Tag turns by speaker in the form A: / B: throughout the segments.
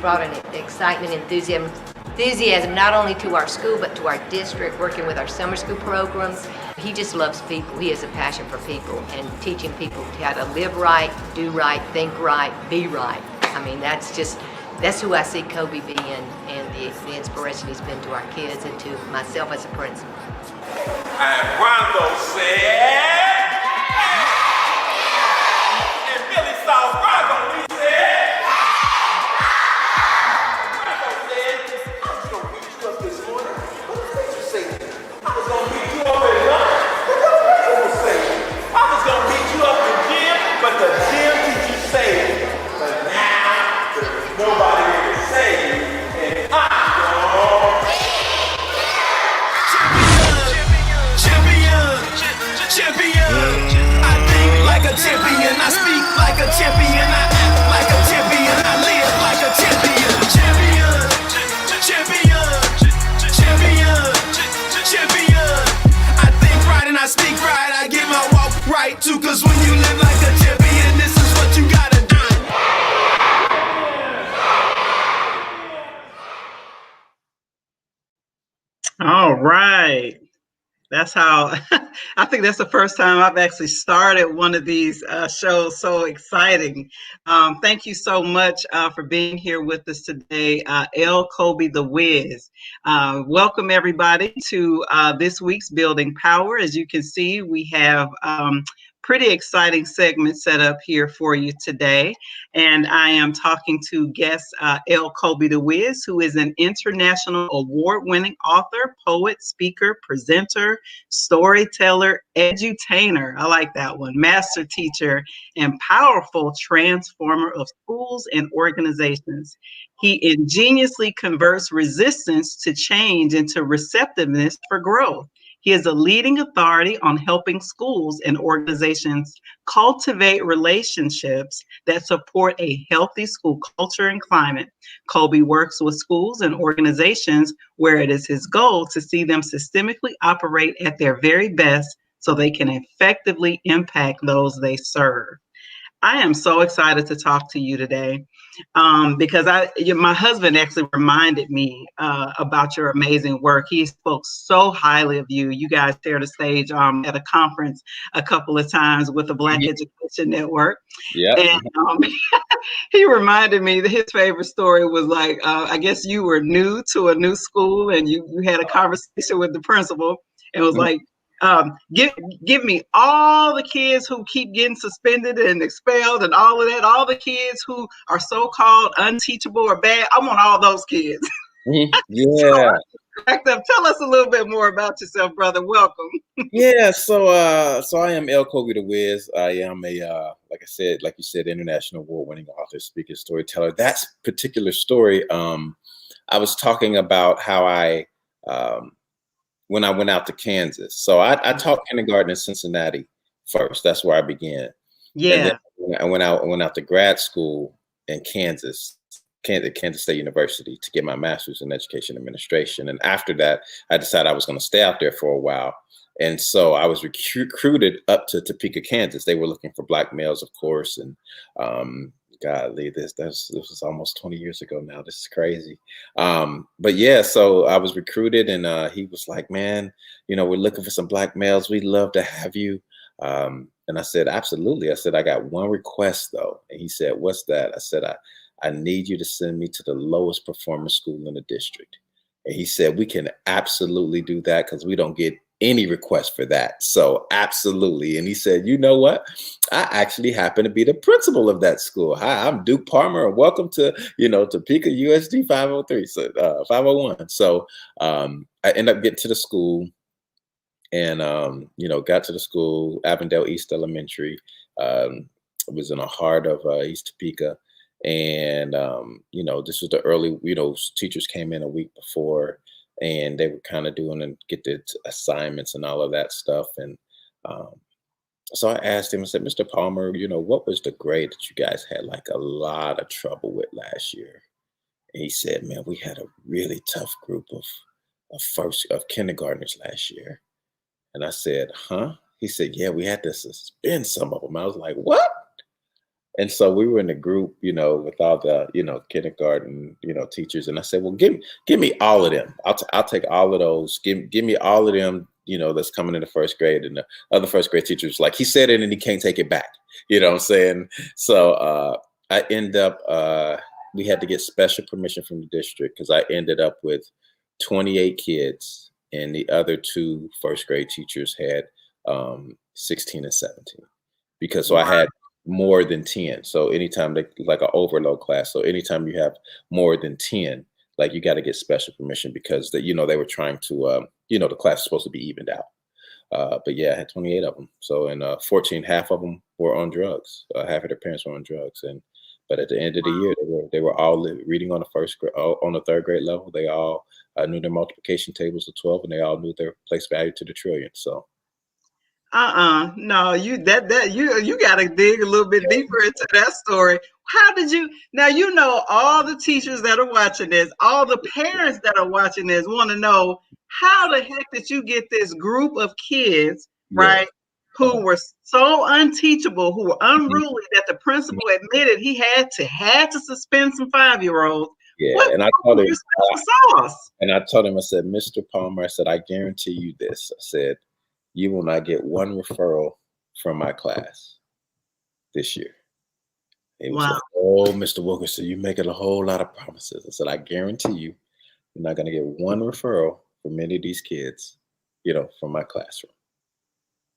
A: brought an excitement, enthusiasm not only to our school but to our district, working with our summer school programs. He just loves people. He has a passion for people and teaching people how to live right, do right, think right, be right. I mean, that's who I see Kobie being, and the inspiration he's been to our kids and to myself as a principal.
B: And Rondo said, and Billy saw Rondo, he said, Rondo said, I was going to beat you up this morning. What did you say? I was going to beat you up at lunch. What did you say? I was going to beat you up in gym, but the gym teacher saved me. But now, there's nobody here to save you, and I'm gone. Champion, I think like a champion, I speak like a champion, I act like a champion, I live like a champion. Champion, I think right and I speak right, I get my walk right too, cause when you live like a champion, this is what you gotta do.
C: All right. That's how, I think that's the first time I've actually started one of these shows. So exciting. Thank you so much for being here with us today, L Kobie Da Wiz. Welcome everybody to this week's Building Power. As you can see, we have pretty exciting segment set up here for you today. And I am talking to guest L Kobie Da Wiz, who is an international award-winning author, poet, speaker, presenter, storyteller, edutainer. I like that one. Master teacher and powerful transformer of schools and organizations. He ingeniously converts resistance to change into receptiveness for growth. He is a leading authority on helping schools and organizations cultivate relationships that support a healthy school culture and climate. Kobie works with schools and organizations where it is his goal to see them systemically operate at their very best so they can effectively impact those they serve. I am so excited to talk to you today because my husband actually reminded me about your amazing work. He spoke so highly of you. You guys shared a stage at a conference a couple of times with the Black Education Network.
D: Yeah.
C: And he reminded me that his favorite story was like, I guess you were new to a new school and you had a conversation with the principal and was like, give me all the kids who keep getting suspended and expelled and all of that, all the kids who are so-called unteachable or bad. I want all those kids.
D: Yeah.
C: Tell us a little bit more about yourself, brother. Welcome.
D: Yeah. So I am L Kobie Da Wiz. I am a, like you said, international award-winning author, speaker, storyteller. That particular story, I was talking about how when I went out to Kansas. So I taught kindergarten in Cincinnati first. That's where I began.
C: Yeah.
D: And then I went out to grad school in Kansas State University to get my master's in education administration. And after that, I decided I was going to stay out there for a while. And so I was recruited up to Topeka, Kansas. They were looking for Black males, of course. And golly, this was almost 20 years ago now. This is crazy. But yeah, so I was recruited and he was like, man, we're looking for some Black males. We'd love to have you. And I said, absolutely. I said, I got one request though. And he said, what's that? I said, I need you to send me to the lowest performing school in the district. And he said, we can absolutely do that because we don't get any request for that. So absolutely. And he said, you know what? I actually happen to be the principal of that school. Hi, I'm Duke Palmer and welcome to, Topeka USD 503, so 501. So I ended up getting to the school and, got to the school, Avondale East Elementary. It was in the heart of East Topeka. And, this was the early, teachers came in a week before and they were kind of doing and get the assignments and all of that stuff. And so I asked him, I said, Mr. Palmer, what was the grade that you guys had like a lot of trouble with last year? And he said, man, we had a really tough group of kindergartners last year. And I said, huh? He said, yeah, we had to suspend some of them. I was like, what? And so we were in a group, with all the, kindergarten, teachers. And I said, well, give me all of them. I'll take all of those. Give me all of them, that's coming into first grade. And the other first grade teachers like, he said it and he can't take it back. You know what I'm saying? So I end up, we had to get special permission from the district because I ended up with 28 kids and the other two first grade teachers had 16 and 17 because so I had more than 10. So anytime like an overload class. So anytime you have more than 10, like you got to get special permission because they were trying to, the class is supposed to be evened out. But yeah, I had 28 of them. So and 14, half of them were on drugs. Half of their parents were on drugs. But at the end of the year, they were all reading on the third grade level. They all knew their multiplication tables of 12, and they all knew their place value to the trillion. So.
C: No, you gotta dig a little bit deeper into that story. How did you now all the teachers that are watching this, all the parents that are watching this want to know how the heck did you get this group of kids, right, who were so unteachable, who were unruly that the principal admitted he had to suspend some 5-year-olds.
D: Yeah, and I told him
C: sauce?
D: And I told him, I said, Mr. Palmer, I said, I guarantee you this. I said, you will not get one referral from my class this year. He was like, oh, Mr. Wilkerson, you're making a whole lot of promises. I said, I guarantee you, you're not going to get one referral from any of these kids, from my classroom.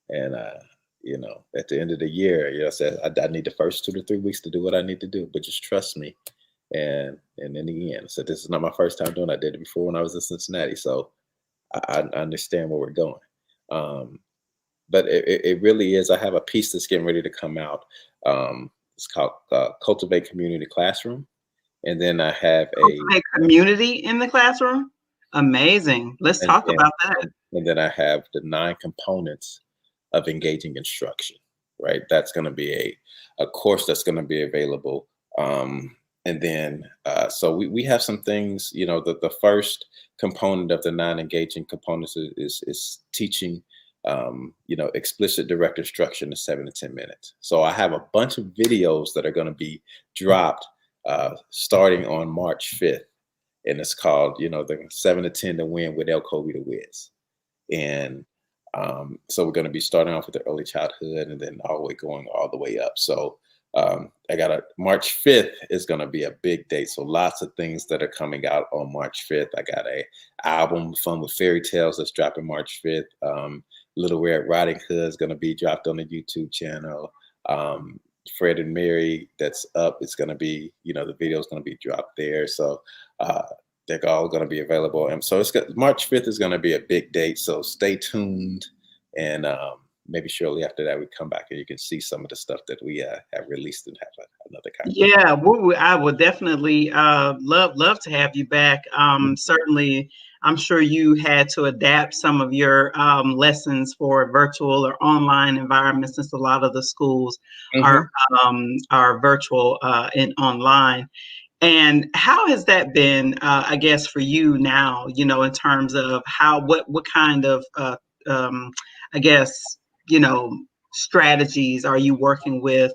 D: And, at the end of the year, I said, I need the first 2 to 3 weeks to do what I need to do, but just trust me. And in the end, I said, this is not my first time doing it. I did it before when I was in Cincinnati. So I understand where we're going. But it really is. I have a piece that's getting ready to come out. It's called Cultivate Community Classroom. And then I have
C: Cultivate Community in the Classroom. Amazing. Let's talk about that.
D: And then I have the 9 components of engaging instruction, right? That's going to be a course that's going to be available. And then, so we have some things, the first component of the 9 engaging components is teaching, explicit direct instruction in 7 to 10 minutes. So I have a bunch of videos that are going to be dropped starting on March 5th. And it's called, the 7 to 10 to win with L Kobie Da Wiz. And so we're going to be starting off with the early childhood and then going all the way up. So I got March 5th is going to be a big date. So lots of things that are coming out on March 5th. I got a album, Fun with Fairy Tales, that's dropping March 5th. Little Red Riding Hood is going to be dropped on the YouTube channel. Fred and Mary, that's up. It's going to be, the video is going to be dropped there. So they're all going to be available. And so March 5th is going to be a big date. So stay tuned. And maybe shortly after that, we come back and you can see some of the stuff that we have released and have another kind of.
C: Yeah, I would definitely love to have you back. Certainly, I'm sure you had to adapt some of your lessons for virtual or online environments since a lot of the schools are virtual and online. And how has that been, I guess, for you now, in terms of what kind of, I guess, strategies are you working with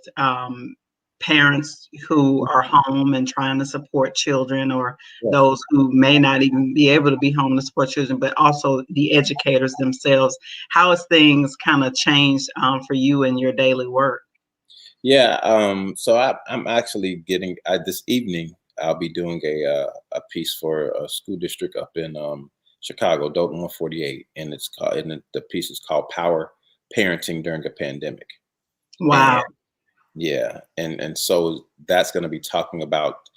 C: parents who are home and trying to support children, or those who may not even be able to be home to support children, but also the educators themselves? How has things kind of changed for you in your daily work?
D: Yeah, so I'm actually getting this evening. I'll be doing a piece for a school district up in Chicago, Dalton 148, and the piece is called "Power Parenting During a Pandemic."
C: Wow.
D: And so that's going to be talking about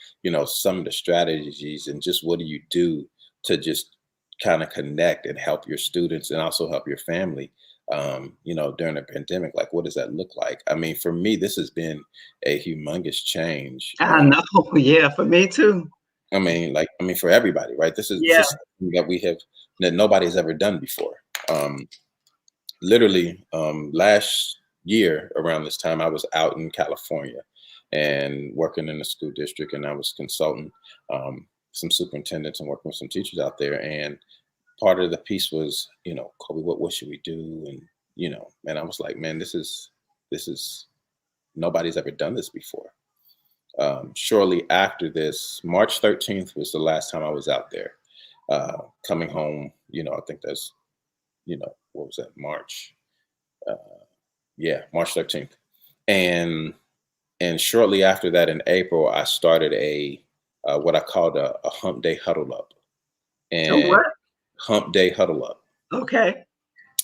D: some of the strategies and just what do you do to just kind of connect and help your students and also help your family. During the pandemic, like what does that look like? I mean, for me, this has been a humongous change.
C: I know. Yeah, for me too.
D: I mean, for everybody, right? This is something that nobody's ever done before. Literally, last year around this time, I was out in California and working in the school district, and I was consulting some superintendents and working with some teachers out there. And part of the piece was, Kobie, what should we do? And, and I was like, man, this is nobody's ever done this before. Shortly after this, March 13th was the last time I was out there. Coming home, I think that's, what was that, March? March 13th. And shortly after that, in April, I started what I called a hump day huddle up. And
C: what?
D: Hump day huddle up.
C: Okay.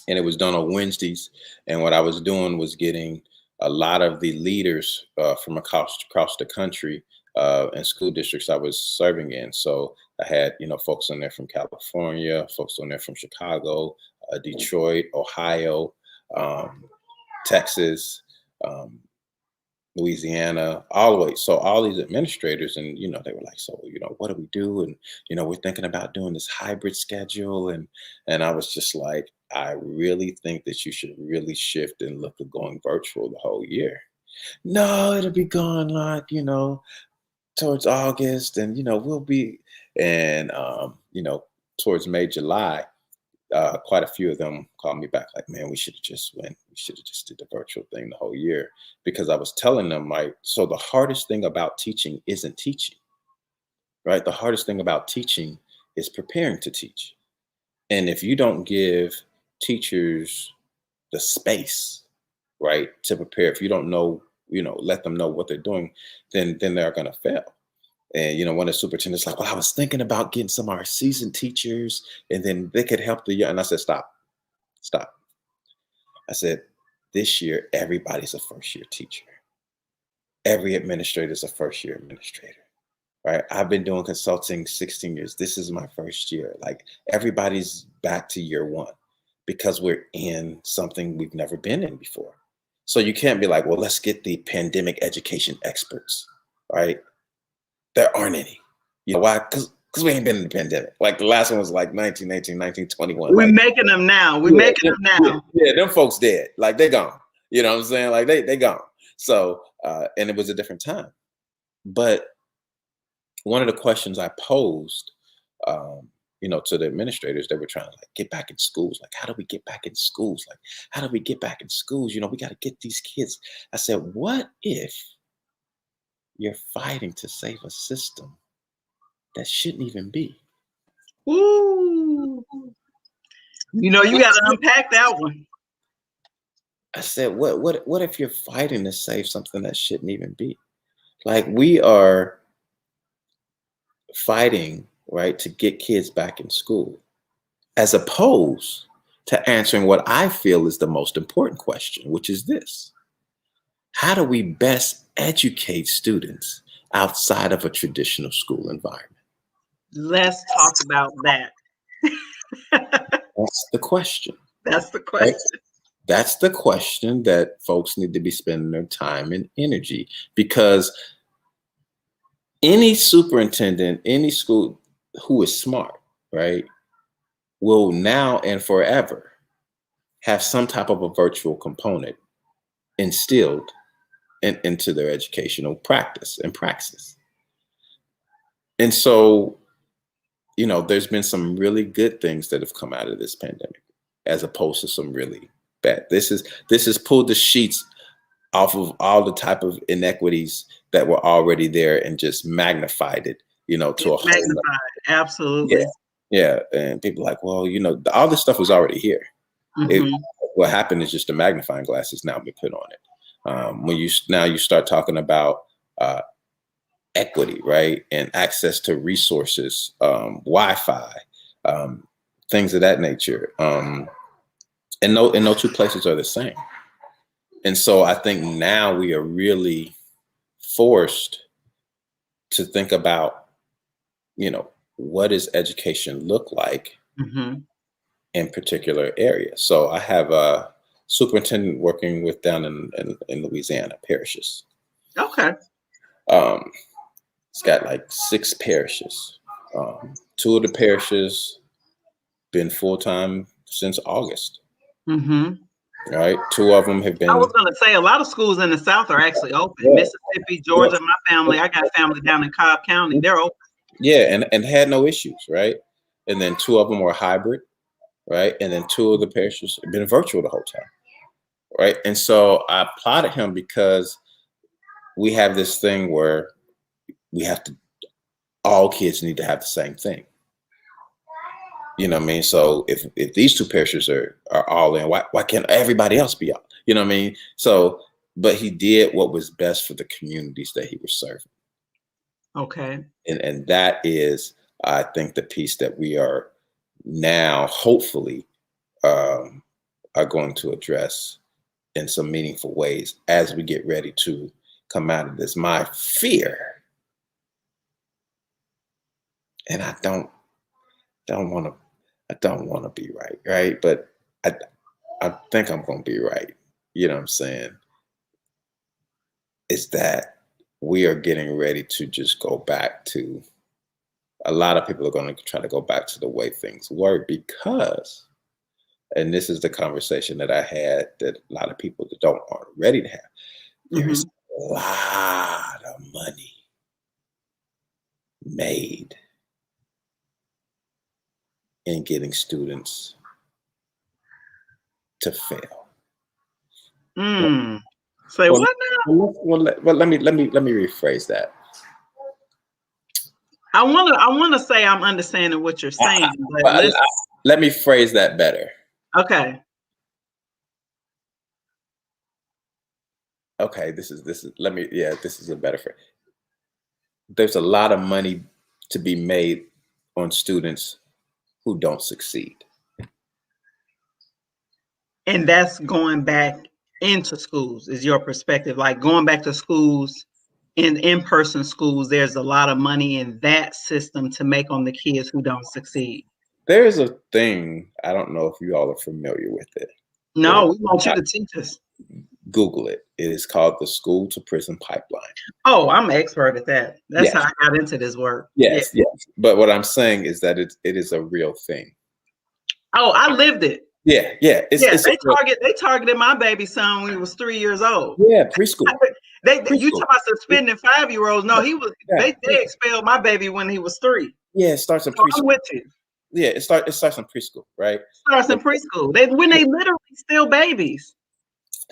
D: And it was done on Wednesdays. And what I was doing was getting a lot of the leaders from across the country and school districts I was serving in. So I had, folks on there from California, folks on there from Chicago, Detroit, Ohio, Texas, Louisiana, all the way. So all these administrators, and they were like, so what do we do? And we're thinking about doing this hybrid schedule, and I was just like, I really think that you should really shift and look at going virtual the whole year. No, it'll be gone like towards August, and we'll be, and towards May, July. Quite a few of them called me back like, man, we should have just did the virtual thing the whole year, because I was telling them, like, so the hardest thing about teaching isn't teaching, right? The hardest thing about teaching is preparing to teach. And if you don't give teachers the space, right, to prepare, if you don't know, let them know what they're doing, then they're going to fail. And, one of the superintendents like, well, I was thinking about getting some of our seasoned teachers, and then they could help the young. And I said, stop. I said, this year, everybody's a first-year teacher. Every administrator is a first-year administrator, right? I've been doing consulting 16 years. This is my first year. Like, everybody's back to year one because we're in something we've never been in before. So you can't be like, well, let's get the pandemic education experts, right? There aren't any. You know why? Because we ain't been in the pandemic. Like, the last one was like 1918, 1921.
C: We're making them now. We're making them now.
D: Yeah, them folks dead. Like, they gone. You know what I'm saying? Like, they gone. So, and it was a different time. But one of the questions I posed, to the administrators, they were trying to like get back in schools. Like, how do we get back in schools? Like, how do we get back in schools? We got to get these kids. I said, what if you're fighting to save a system that shouldn't even be?
C: Ooh. You got to unpack that one.
D: I said, what if you're fighting to save something that shouldn't even be? Like, we are fighting, right, to get kids back in school, as opposed to answering what I feel is the most important question, which is this: how do we best educate students outside of a traditional school environment?
C: Let's talk about that.
D: That's the question.
C: That's the question.
D: Right? That's the question that folks need to be spending their time and energy, because any superintendent, any school who is smart, right, will now and forever have some type of a virtual component instilled into their educational practice and praxis. And so, there's been some really good things that have come out of this pandemic, as opposed to some really bad. This has pulled the sheets off of all the type of inequities that were already there and just magnified it, to a whole level.
C: Absolutely.
D: Yeah. And people are like, well, all this stuff was already here.
C: Mm-hmm.
D: What happened is just the magnifying glass has now been put on it. When you start talking about equity, right, and access to resources, Wi-Fi, things of that nature, and no two places are the same. And so I think now we are really forced to think about, what does education look like in particular areas. So I have a superintendent working with down in Louisiana parishes.
C: Okay.
D: It's got like 6 parishes. 2 of the parishes been full-time since August.
C: Mm-hmm.
D: All right. 2 of them have been.
C: I was going to say a lot of schools in the South are actually open.
D: Yeah.
C: Mississippi, Georgia, my family, I got family down in Cobb County. They're open.
D: Yeah, and had no issues, right? And then 2 of them were hybrid, right? And then 2 of the parishes have been virtual the whole time, right? And so I applauded him because we have this thing where we have to, all kids need to have the same thing. You know what I mean? So if these two parachutes are all in, why can't everybody else be out? You know what I mean? So, but he did what was best for the communities that he was serving.
C: Okay.
D: And that is, I think, the piece that we are now hopefully are going to address in some meaningful ways as we get ready to come out of this. My fear, and I don't want to be right? But I think I'm going to be right. You know what I'm saying? Is that we are getting ready to just go back to, a lot of people are going to try to go back to the way things were because, and this is the conversation that I had that a lot of people that aren't ready to have. There's a lot of money made in getting students to fail.
C: Say what now?
D: Well, let me rephrase that.
C: I want to say I'm understanding what you're saying, but
D: let me phrase that better.
C: Okay.
D: Okay, this is this is a better phrase. There's a lot of money to be made on students who don't succeed.
C: And that's going back into schools, is your perspective. Like going back to schools, in-person schools, there's a lot of money in that system to make on the kids who don't succeed.
D: There's a thing, I don't know if you all are familiar with it.
C: No, we want you to teach us.
D: Google it. It is called the school to prison pipeline.
C: Oh, I'm an expert at that. That's how I got into this work.
D: Yes. But what I'm saying is that it is a real thing. Oh,
C: I lived it.
D: Yeah.
C: They targeted my baby son when he was 3 years old.
D: Yeah, preschool.
C: You talk about suspending 5-year-olds? No, he was. They expelled my baby when he was 3.
D: Yeah, it starts in preschool.
C: I'm with you.
D: Yeah, it starts in preschool, right?
C: Starts in preschool. When they literally still babies.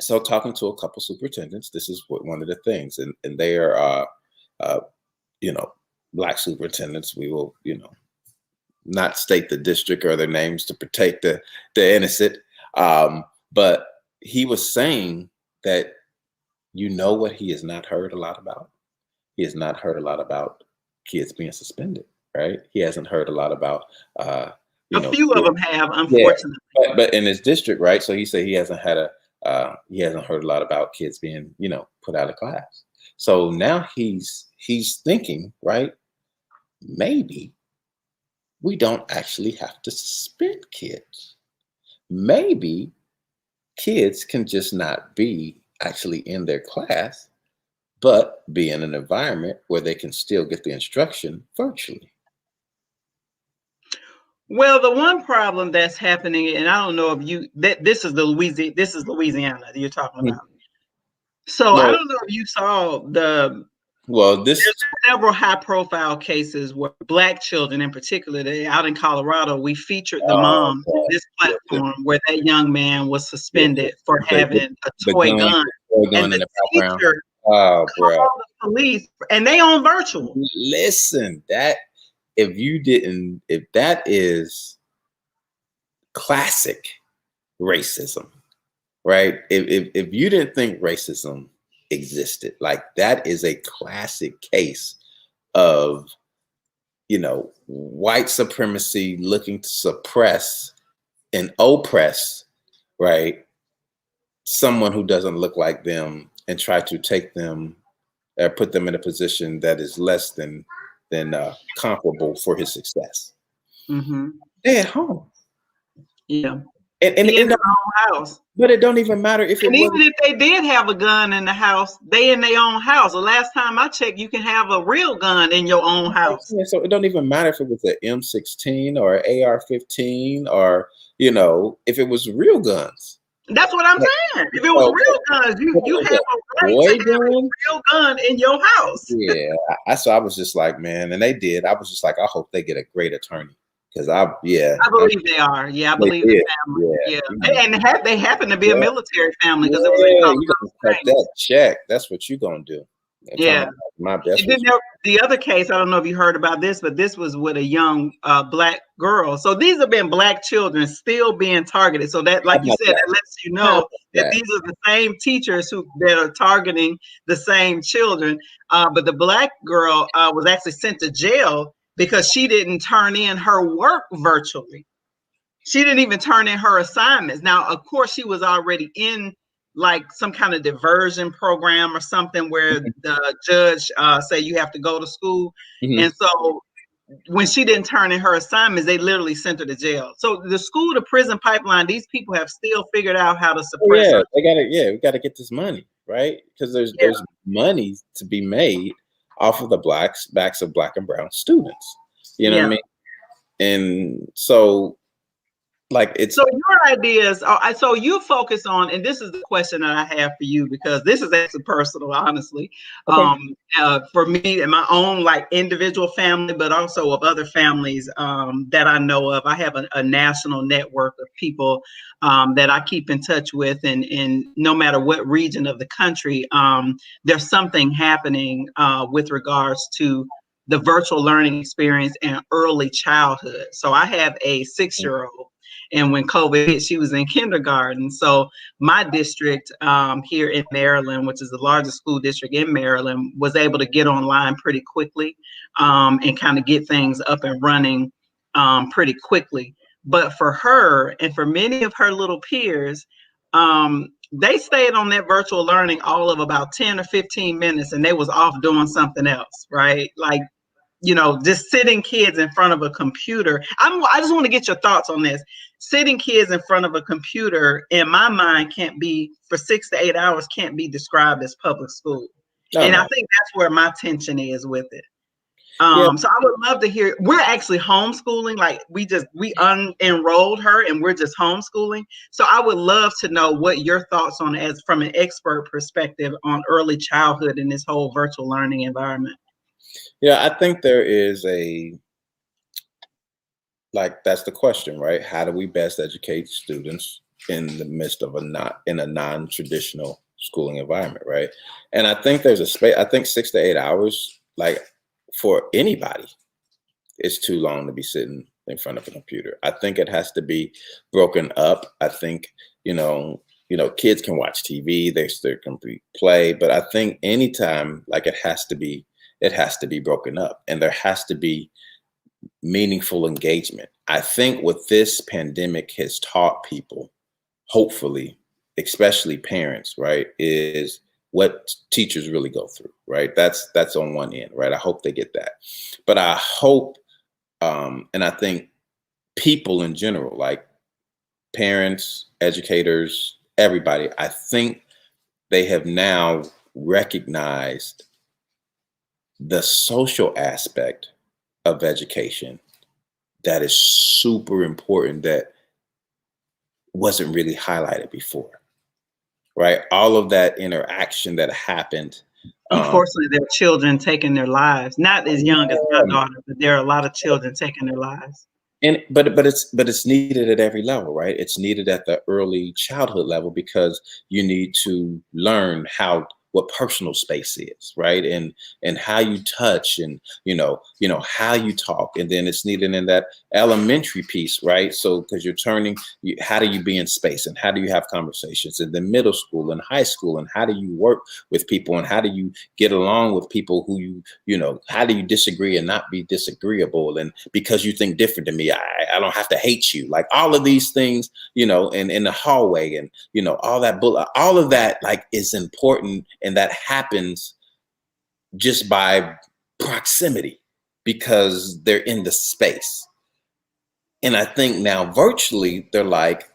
D: So talking to a couple superintendents, this is one of the things, and they are, Black superintendents. We will, not state the district or their names to protect the innocent. But he was saying that, what he has not heard a lot about? He has not heard a lot about kids being suspended, right? He hasn't heard a lot about,
C: a few of them have, unfortunately.
D: Yeah, but in his district, right? So he said he hasn't heard a lot about kids being, put out of class. So now he's thinking, right? Maybe we don't actually have to suspend kids. Maybe kids can just not be actually in their class, but be in an environment where they can still get the instruction virtually.
C: Well, the one problem that's happening, and I don't know if this is Louisiana that you're talking about. So I don't know if you saw there's several high-profile cases where Black children, in particular, out in Colorado, we featured the mom on this platform where that young man was suspended for having a toy gun. And the teacher called the police, and they on virtual.
D: Listen, if that is classic racism, right? If you didn't think racism existed, like that is a classic case of, white supremacy looking to suppress and oppress, right? Someone who doesn't look like them and try to take them or put them in a position that is less than comparable for his success.
C: Mm-hmm.
D: They're at home.
C: Yeah.
D: And in their
C: own house.
D: But it don't even matter if
C: even if they did have a gun in the house, they in their own house. The last time I checked, you can have a real gun in your own house.
D: Yeah, so it don't even matter if it was an M16 or AR-15 or, if it was real guns.
C: That's what I'm saying. If it was real guns, you have a right to have a real gun in your house.
D: Yeah. I was just like, man, and they did. I was just like, I hope they get a great attorney. Because I
C: believe they are. Yeah, I believe the family. Yeah. And they happen to be a military family because it was
D: you gonna cut that check. That's what you're gonna do. I'm trying
C: Yeah.
D: to my best.
C: And then the other case, I don't know if you heard about this, but this was with a young Black girl. So these have been Black children still being targeted. So that, like you said, that lets you
D: How
C: know
D: about
C: that
D: that?
C: these are the same teachers that are targeting the same children. But the Black girl was actually sent to jail because she didn't turn in her work virtually. She didn't even turn in her assignments. Now, of course, she was already in like some kind of diversion program or something where the judge say you have to go to school.
D: Mhm.
C: And so when she didn't turn in her assignments, they literally sent her to jail. So the school to prison pipeline, these people have still figured out how to
D: Oh,
C: suppress
D: yeah,
C: her.
D: we gotta get this money, right? Because
C: Yeah,
D: there's money to be made off of the backs of Black and brown students. You know what I
C: yeah.
D: mean? And so like it's
C: So your ideas, so you focus on, and this is the question that I have for you because this is actually personal, honestly,
D: okay.
C: for me and my own like individual family, but also of other families that I know of. I have a national network of people that I keep in touch with, and no matter what region of the country, there's something happening with regards to the virtual learning experience and early childhood. So I have a 6-year-old. And when COVID hit, she was in kindergarten. So my district here in Maryland, which is the largest school district in Maryland, was able to get online pretty quickly and kind of get things up and running pretty quickly. But for her and for many of her little peers, they stayed on that virtual learning all of about 10 or 15 minutes and they was off doing something else, right? Like, just sitting kids in front of a computer. I just want to get your thoughts on this. Sitting kids in front of a computer, in my mind, can't be for 6 to 8 hours, can't be described as public school.
D: No,
C: And I
D: no.
C: think that's where my tension is with it.
D: Yeah,
C: So I would love to hear. We're actually homeschooling. Like we unenrolled her, and we're just homeschooling. So I would love to know what your thoughts on, as from an expert perspective, on early childhood in this whole virtual learning environment.
D: yeah, I think there is that's the question, right? How do we best educate students in the midst of in a non-traditional schooling environment, right? And I think there's a space. I think 6 to 8 hours, like for anybody, is too long to be sitting in front of a computer. I think it has to be broken up. I think kids can watch TV, they still can play, but I think anytime, like it has to be broken up, and there has to be meaningful engagement. I think what this pandemic has taught people, hopefully, especially parents, right, is what teachers really go through, right? That's on one end, right? I hope they get that. But I hope, and I think people in general, like parents, educators, everybody, I think they have now recognized the social aspect of education that is super important, that wasn't really highlighted before, right? All of that interaction that happened.
C: Unfortunately, there are children taking their lives. Not as young as my daughter, but there are a lot of children taking their lives.
D: And it's needed at every level, right? It's needed at the early childhood level, because you need to learn what personal space is, right? And how you touch, and how you talk. And then it's needed in that elementary piece, right? So because how do you be in space, and how do you have conversations in the middle school and high school, and how do you work with people, and how do you get along with people who how do you disagree and not be disagreeable, and because you think different than me, I don't have to hate you, like all of these things, and in the hallway, and all of that, like, is important. And that happens just by proximity, because they're in the space. And I think now virtually, they're like,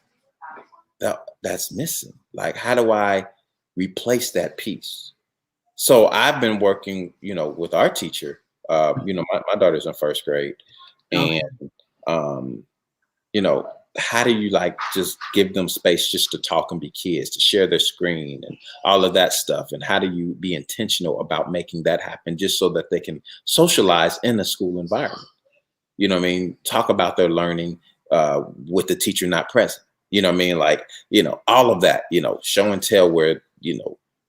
D: that's missing. Like, how do I replace that piece? So I've been working, with our teacher. My daughter's in first grade,
C: Okay.
D: and how do you just give them space just to talk and be kids, to share their screen and all of that stuff? And how do you be intentional about making that happen, just so that they can socialize in the school environment? Talk about their learning with the teacher not present. All of that, show and tell, where,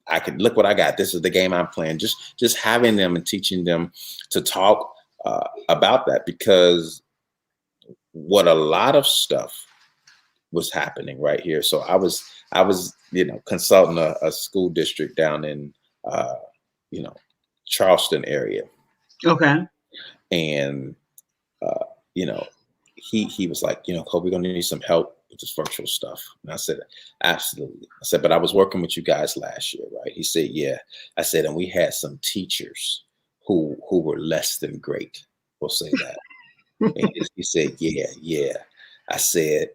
D: I could look what I got. This is the game I'm playing. Just having them and teaching them to talk about that, because what a lot of stuff was happening right here. So I was, consulting a school district down in, Charleston area.
C: Okay.
D: And, he was like, Kobie, we're going to need some help with this virtual stuff. And I said, absolutely. I said, but I was working with you guys last year, right? He said, yeah. I said, and we had some teachers who were less than great. We'll say that. And he said, yeah. I said,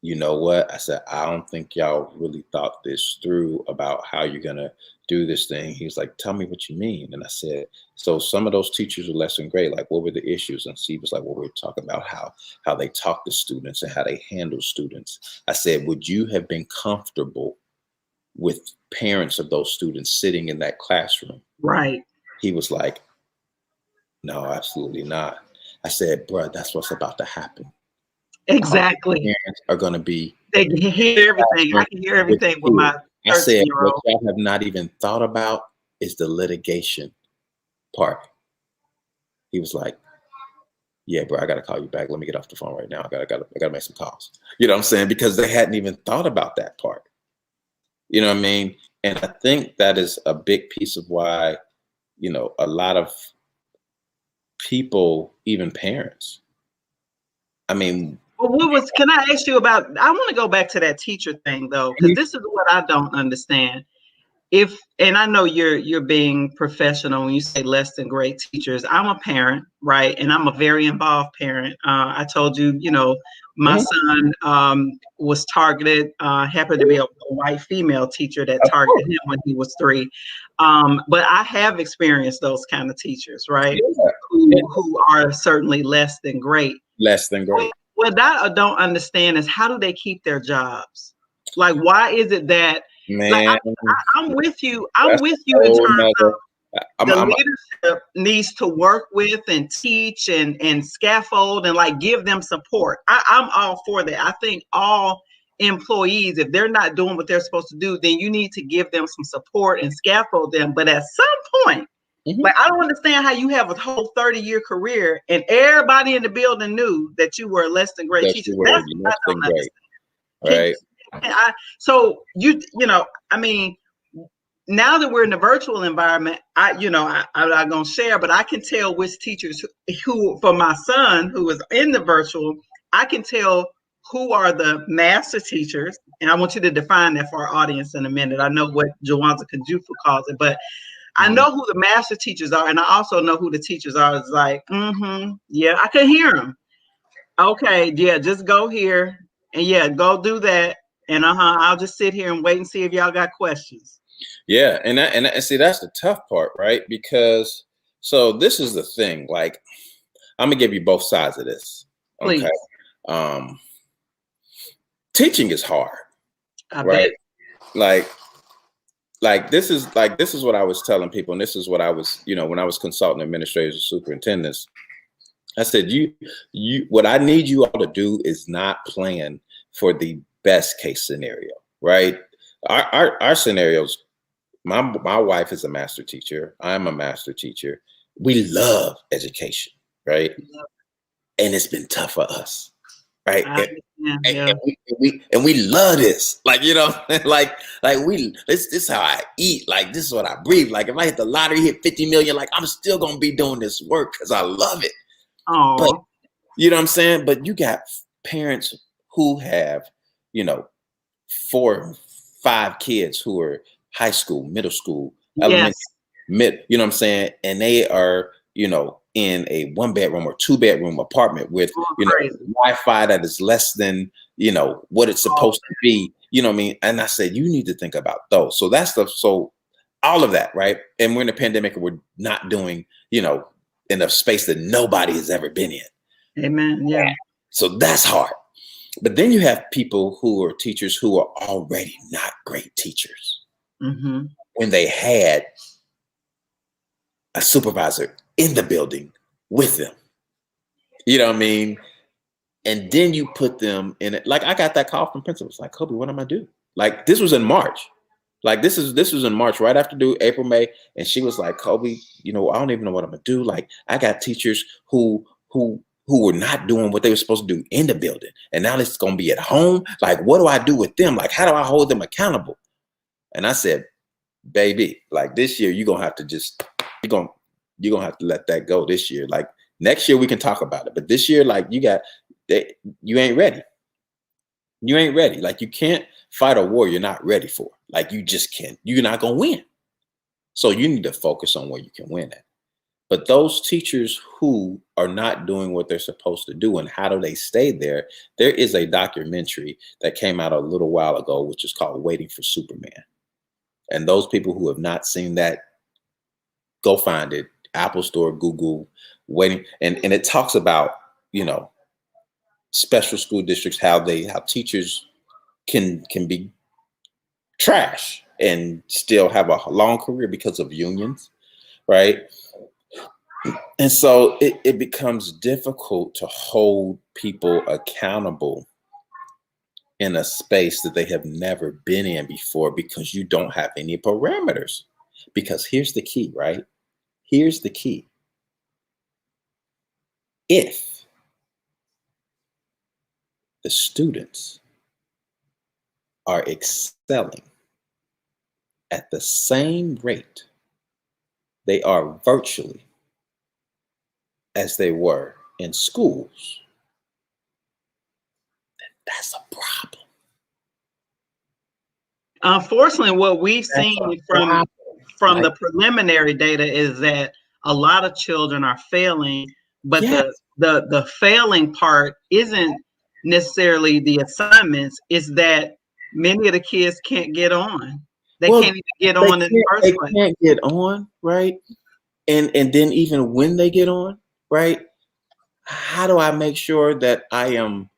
D: you know what? I said, I don't think y'all really thought this through about how you're going to do this thing. He was like, tell me what you mean. And I said, so some of those teachers are less than great. Like, what were the issues? And he was like, well, we're talking about how they talk to students and how they handle students. I said, would you have been comfortable with parents of those students sitting in that classroom?
C: Right.
D: He was like, no, absolutely not. I said, bro, that's what's about to happen.
C: Exactly.
D: Parents are going to be.
C: They can hear everything. I can hear everything with my 13-year-old.
D: I said, what y'all have not even thought about is the litigation part. He was like, yeah, bro, I got to call you back. Let me get off the phone right now. I gotta make some calls. You know what I'm saying? Because they hadn't even thought about that part. You know what I mean? And I think that is a big piece of why, a lot of people, even parents,
C: well, can I ask you about, I want to go back to that teacher thing though, because this is what I don't understand. And I know you're being professional when you say less than great teachers. I'm a parent, right? And I'm a very involved parent. I told you, my son was targeted, happened to be a white female teacher that targeted him when he was 3. But I have experienced those kind of teachers, right? Who are certainly less than great.
D: Less than great.
C: What I don't understand is, how do they keep their jobs? Like, why is it that,
D: man,
C: like, I'm with you. I'm with you in terms of the leadership needs to work with and teach and scaffold and like give them support. I'm all for that. I think all employees, if they're not doing what they're supposed to do, then you need to give them some support and scaffold them. But at some point, like, I don't understand how you have a whole 30-year career and everybody in the building knew that you were a less than great teacher. That's what I don't understand.
D: Right.
C: So now that we're in the virtual environment, I'm not gonna share, but I can tell which teachers who, for my son who is in the virtual, I can tell who are the master teachers, and I want you to define that for our audience in a minute. I know what Jawanza Kajufu calls it, but I know who the master teachers are, and I also know who the teachers are. It's like, yeah, I can hear them. Okay, yeah, just go here, and yeah, go do that, and I'll just sit here and wait and see if y'all got questions.
D: Yeah, and see, that's the tough part, right? Because so this is the thing. Like, I'm gonna give you both sides of this. Okay.
C: Please.
D: Teaching is hard,
C: I
D: right?
C: bet.
D: Like this is what I was telling people, and this is what I was, when I was consulting administrators and superintendents. I said, you what I need you all to do is not plan for the best case scenario, right? Our scenarios, my wife is a master teacher. I'm a master teacher. We love education, right? And it's been tough for us, right? And we love this, like, this is how I eat. Like, this is what I breathe. Like, if I hit the lottery, hit 50 million, like, I'm still gonna be doing this work because I love it. But you know what I'm saying? But you got parents who have, 4, 5 kids who are high school, middle school, elementary, mid, you know what I'm saying? And they are, in a 1-bedroom or 2-bedroom apartment with, Wi-Fi that is less than, what it's supposed to be, you know what I mean? And I said, you need to think about those. So that's so all of that, right? And we're in a pandemic and we're not doing, in a space that nobody has ever been in.
C: Amen. Yeah.
D: So that's hard. But then you have people who are teachers who are already not great teachers. When they had a supervisor in the building with them, you know what I mean? And then you put them in it. Like, I got that call from principals, like, Kobie, what am I do? Like, this was in March. Like this was in March, right after due, April, May, and she was like, Kobie, you know, I don't even know what I'm gonna do. Like I got teachers who were not doing what they were supposed to do in the building, and now it's gonna be at home. Like, what do I do with them? Like, how do I hold them accountable? And I said, baby, like this year you're gonna have to just you're gonna have to let that go this year. Like next year we can talk about it, but this year, like you ain't ready. You ain't ready. Like you can't fight a war you're not ready for. Like you just can't. You're not gonna win. So you need to focus on where you can win at. But those teachers who are not doing what they're supposed to do and how do they stay there? There is a documentary that came out a little while ago, which is called Waiting for Superman. And those people who have not seen that, go find it. Apple Store, Google, Waiting. And it talks about, you know, special school districts, how teachers can be trash and still have a long career because of unions, right? And so it becomes difficult to hold people accountable in a space that they have never been in before because you don't have any parameters. Because here's the key, right? Here's the key. If the students are excelling at the same rate they are virtually as they were in schools, then that's a problem.
C: Unfortunately, what we've seen from the preliminary data is that a lot of children are failing, but the failing part isn't necessarily the assignments, it's that many of the kids can't get on. They can't even get on in the first place.
D: They can't get on, right? And then even when they get on, right? How do I make sure that I am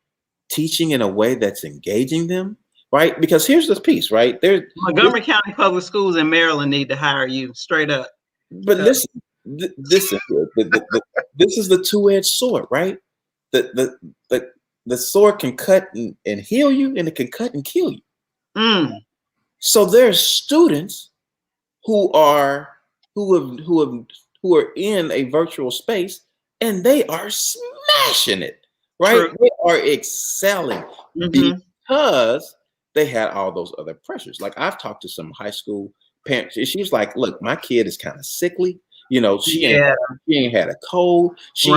D: teaching in a way that's engaging them, right? Because here's this piece, right?
C: Montgomery County Public Schools in Maryland need to hire you straight up.
D: But listen, this is the two-edged sword, right? The sword can cut and heal you, and it can cut and kill you. So there's students who are in a virtual space, and they are smashing it, right? True. They are excelling because they had all those other pressures. Like I've talked to some high school parents. She's like, look, my kid is kind of sickly. You know, she ain't had a cold. She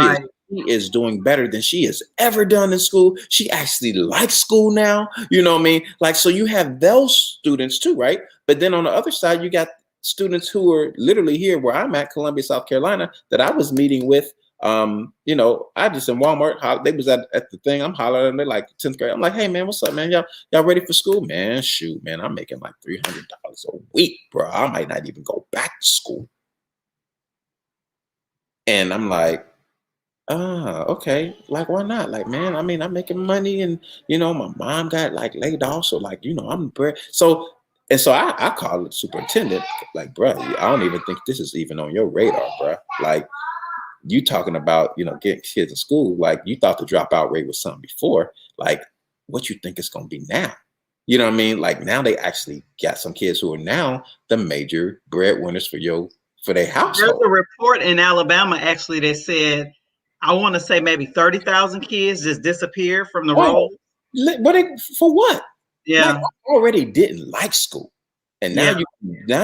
D: is doing better than she has ever done in school. She actually likes school now. You know what I mean? Like, so you have those students too, right? But then on the other side, you got students who are literally here where I'm at, Columbia, South Carolina, that I was meeting with. You know, I just in Walmart, they was at the thing, I'm hollering, and they're like 10th grade. I'm like, hey man, what's up, man? Y'all ready for school? Man, shoot, man, I'm making like $300 a week, bro. I might not even go back to school. And I'm like, okay, like why not? Like, man, I mean, I'm making money, and you know, my mom got like laid off, so like, you know, so I called the superintendent, like, bro, I don't even think this is even on your radar, bro. Like, you talking about, you know, getting kids in school, like you thought the dropout rate was something before, like what you think it's going to be now? You know what I mean? Like now they actually got some kids who are now the major breadwinners for their household.
C: There's a report in Alabama actually that said, I want to say maybe 30,000 kids just disappeared from the roll.
D: For what?
C: Yeah.
D: Like, I already didn't like school. And now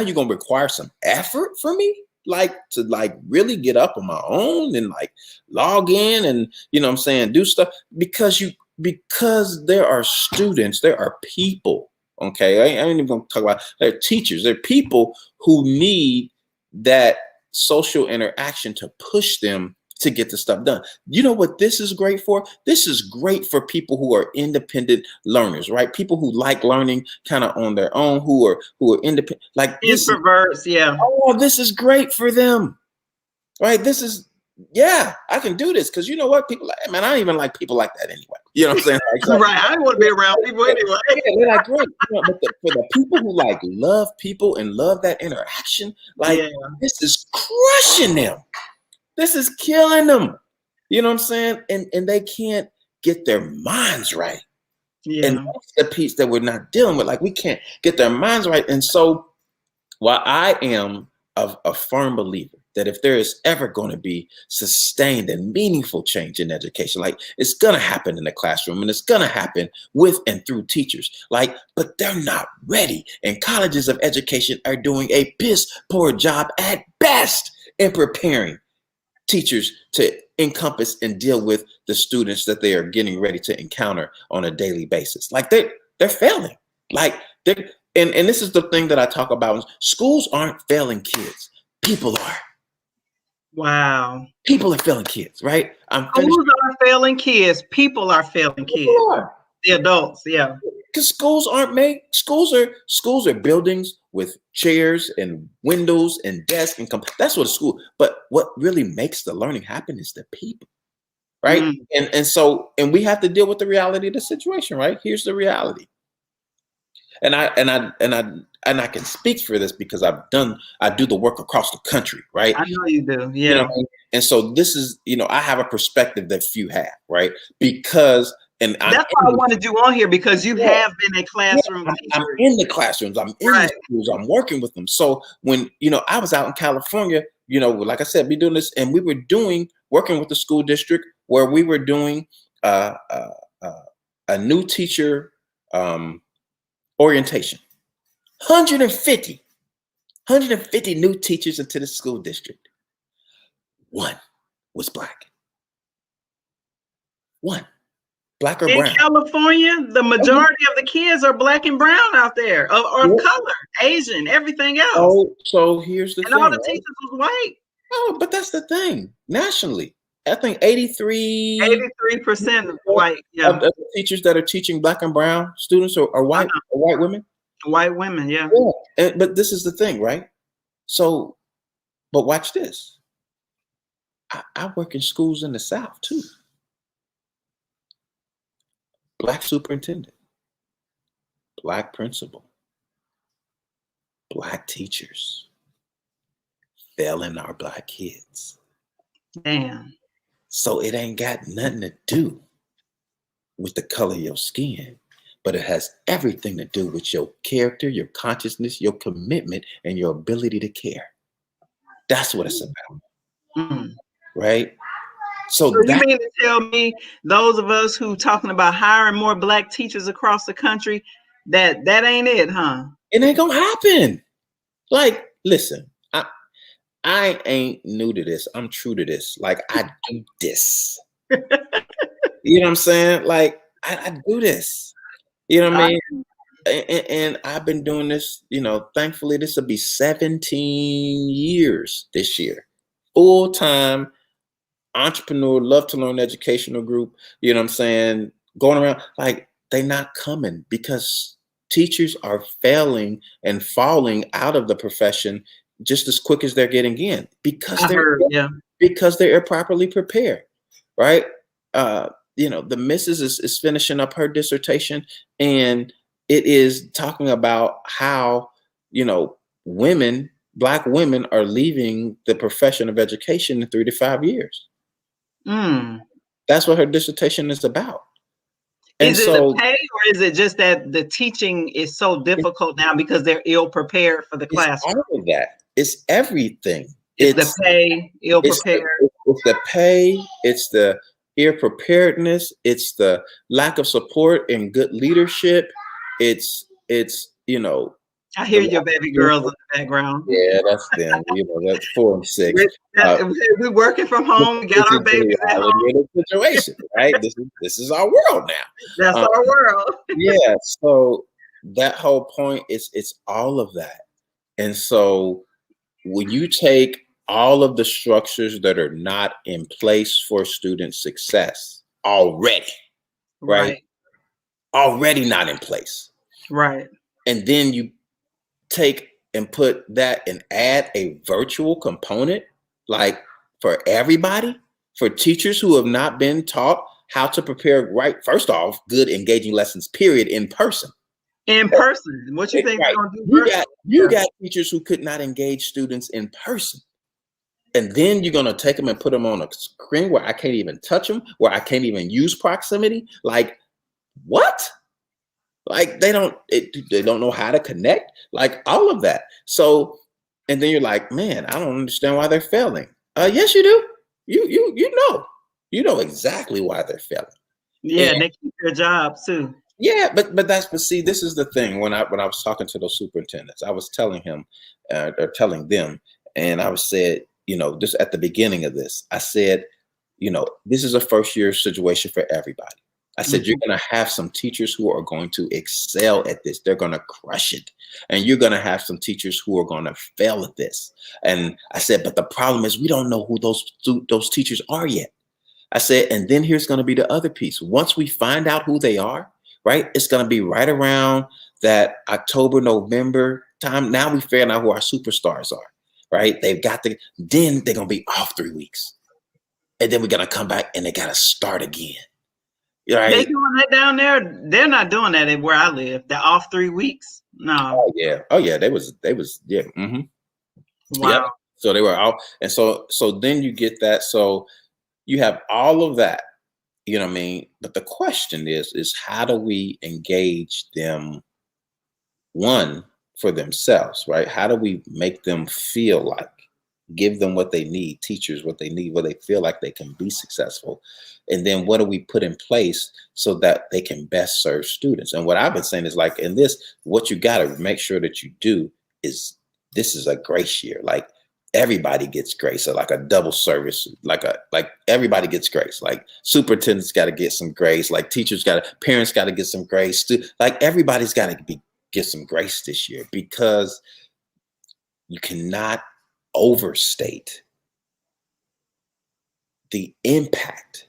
D: you're going to require some effort from me? Like to like really get up on my own and like log in and, you know what I'm saying, do stuff because there are students, there are people, okay? I ain't even gonna talk about, they're teachers, they're people who need that social interaction to push them to get the stuff done. You know what this is great for? This is great for people who are independent learners, right? People who like learning kind of on their own, who are independent, like
C: introverts.
D: Oh, this is great for them, right? This is, I can do this because you know what? People like, man, I don't even like people like that anyway. You know what I'm saying? Like,
C: right. I don't want to be around people anyway.
D: They're like, great. You know, but for the people who like love people and love that interaction, like this is crushing them. This is killing them. You know what I'm saying? And they can't get their minds right
C: Yeah.
D: And that's the piece that we're not dealing with. Like, we can't get their minds right. And so while I am a firm believer that if there is ever going to be sustained and meaningful change in education, like, it's going to happen in the classroom and it's going to happen with and through teachers, like, but they're not ready. And colleges of education are doing a piss poor job at best in preparing teachers to encompass and deal with the students that they are getting ready to encounter on a daily basis. Like, they're failing. Like, and this is the thing that I talk about. Schools aren't failing kids. People are.
C: Wow.
D: People are failing kids, right?
C: Schools are failing kids. People are failing kids. The adults, yeah.
D: Because schools aren't made. Schools are buildings with chairs and windows and desks and that's what a school. But what really makes the learning happen is the people, right? And we have to deal with the reality of the situation, right? Here's the reality. And I can speak for this because I do the work across the country, right?
C: I know you do, yeah.
D: You know what I mean? And so this is, I have a perspective that few have, right? Because that's
C: why I wanted you on here, because you have been a classroom teacher.
D: I'm in the classrooms, I'm in the schools, I'm working with them. So when I was out in California, like I said, be doing this, and we were working with the school district where we were doing a new teacher orientation. 150 new teachers into the school district. One was Black. One. Black or brown.
C: In California, the majority of the kids are Black and brown out there, or color, Asian, everything else.
D: Oh, so here's the thing.
C: And all the teachers was white.
D: Oh, but that's the thing. Nationally, I think
C: 83% white. Yeah.
D: Of the teachers that are teaching Black and brown students are white, or white women.
C: White women, yeah.
D: But this is the thing, right? So, but watch this. I work in schools in the South too. Black superintendent, Black principal, Black teachers, failing our Black kids.
C: Damn.
D: So it ain't got nothing to do with the color of your skin, but it has everything to do with your character, your consciousness, your commitment, and your ability to care. That's what it's about, right? So
C: you mean to tell me those of us who talking about hiring more Black teachers across the country, that ain't it, huh?
D: It ain't gonna happen. Like, listen, I ain't new to this. I'm true to this. Like, I do this. You know what I'm saying? Like, I do this. You know what I mean? And I've been doing this, thankfully this will be 17 years this year. Full-time entrepreneur, love to learn educational group, you know what I'm saying? Going around, like, they not coming because teachers are failing and falling out of the profession just as quick as they're getting in because they're improperly prepared, right? The missus is finishing up her dissertation, and it is talking about how, women, Black women are leaving the profession of education in 3 to 5 years. That's what her dissertation is about. And
C: is it the pay, or is it just that the teaching is so difficult now because they're ill prepared for the classroom?
D: All of that. It's everything.
C: It's the pay, ill prepared.
D: It's the pay. It's the ill preparedness. It's the lack of support and good leadership. It's
C: I hear your baby girls in the background.
D: Yeah, that's them. That's 4 and 6.
C: We're working from home. We got our babies at home.
D: Situation, right? This is our world now.
C: That's our world.
D: Yeah. So that whole point it's all of that. And so when you take all of the structures that are not in place for student success already, right? Already not in place.
C: Right.
D: And then you take and put that and add a virtual component, like for everybody, for teachers who have not been taught how to prepare, right? First off, good engaging lessons, period, in person.
C: In person. What you think they're gonna do?
D: You got teachers who could not engage students in person. And then you're gonna take them and put them on a screen where I can't even touch them, where I can't even use proximity. Like, what? Like they don't know how to connect, like all of that. So, and then you're like, man, I don't understand why they're failing. Yes, you do. You know exactly why they're failing.
C: Yeah, and they keep their jobs too.
D: Yeah, but see, this is the thing. When I was talking to those superintendents, I was telling him or telling them, and I was said, just at the beginning of this, I said, this is a first year situation for everybody. I said, you're going to have some teachers who are going to excel at this. They're going to crush it. And you're going to have some teachers who are going to fail at this. And I said, but the problem is we don't know who those teachers are yet. I said, and then here's going to be the other piece. Once we find out who they are, right, it's going to be right around that October, November time. Now we figure out who our superstars are, right? Then they're going to be off 3 weeks. And then we're going to come back and they got to start again. Right?
C: They doing that down there? They're not doing that where I live. They're off 3 weeks. No.
D: Oh yeah. They was yeah. Mm-hmm.
C: Wow.
D: Yep. So they were out, and so then you get that. So you have all of that. You know what I mean? But the question is how do we engage them? One, for themselves, right? How do we make them feel like? Give them what they need, teachers what they need, where they feel like they can be successful. And then what do we put in place so that they can best serve students? And what I've been saying is like in this, what you got to make sure that you do is this is a grace year. Like everybody gets grace, or like a double service, like everybody gets grace. Like superintendents got to get some grace, like teachers parents got to get some grace. Like everybody's got to get some grace this year, because you cannot overstate the impact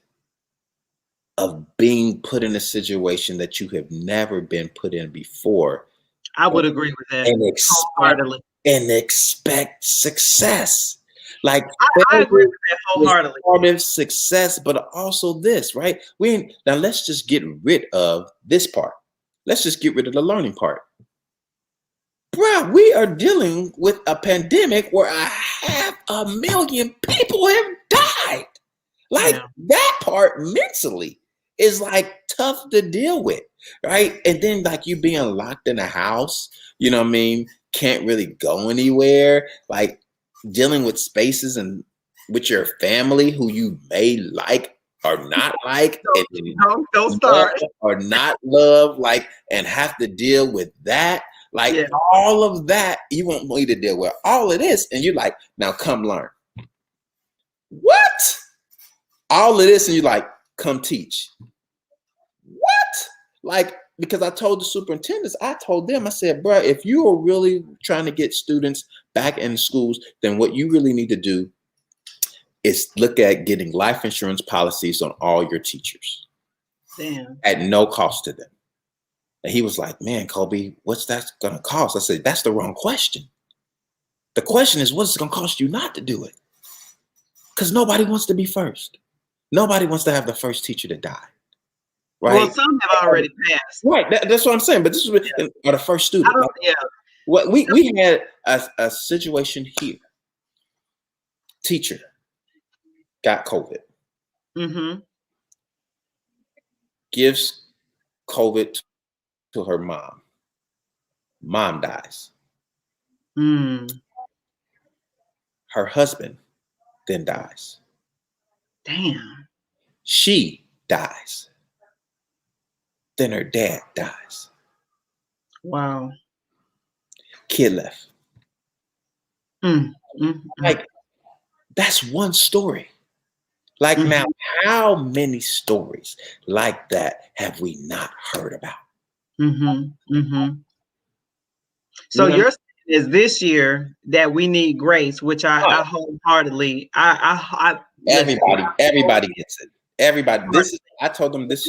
D: of being put in a situation that you have never been put in before.
C: I would agree with that.
D: And expect success. Like
C: I agree with that wholeheartedly.
D: Part of success, but also this, right? Now let's just get rid of this part. Let's just get rid of the learning part. Bruh, we are dealing with a pandemic where 500,000 people have died. Like that part mentally is like tough to deal with, right? And then like you being locked in a house, you know what I mean? Can't really go anywhere, like dealing with spaces and with your family who you may like or not like,
C: don't start,
D: or not love, like, and have to deal with that. Like all of that, you want me to deal with all of this. And you're like, now come learn. What? All of this, and you're like, come teach. What? Like, because I told the superintendents, I told them, I said, bro, if you are really trying to get students back in schools, then what you really need to do is look at getting life insurance policies on all your teachers.
C: Damn.
D: At no cost to them. And he was like, man, Kobie, what's that going to cost? I said, that's the wrong question. The question is, what's it going to cost you not to do it? Because nobody wants to be first. Nobody wants to have the first teacher to die. Right?
C: Well, some have already passed.
D: Right. That's what I'm saying. But this is or the first student. What we had a situation here. Teacher got COVID.
C: Mm-hmm.
D: Gives COVID to her mom. Mom dies. Her husband then dies.
C: Damn.
D: She dies. Then her dad dies.
C: Wow.
D: Kid left. Like, that's one story. Like now, how many stories like that have we not heard about?
C: So you're saying is this year that we need grace, which I wholeheartedly,
D: everybody gets it. Everybody. I told them this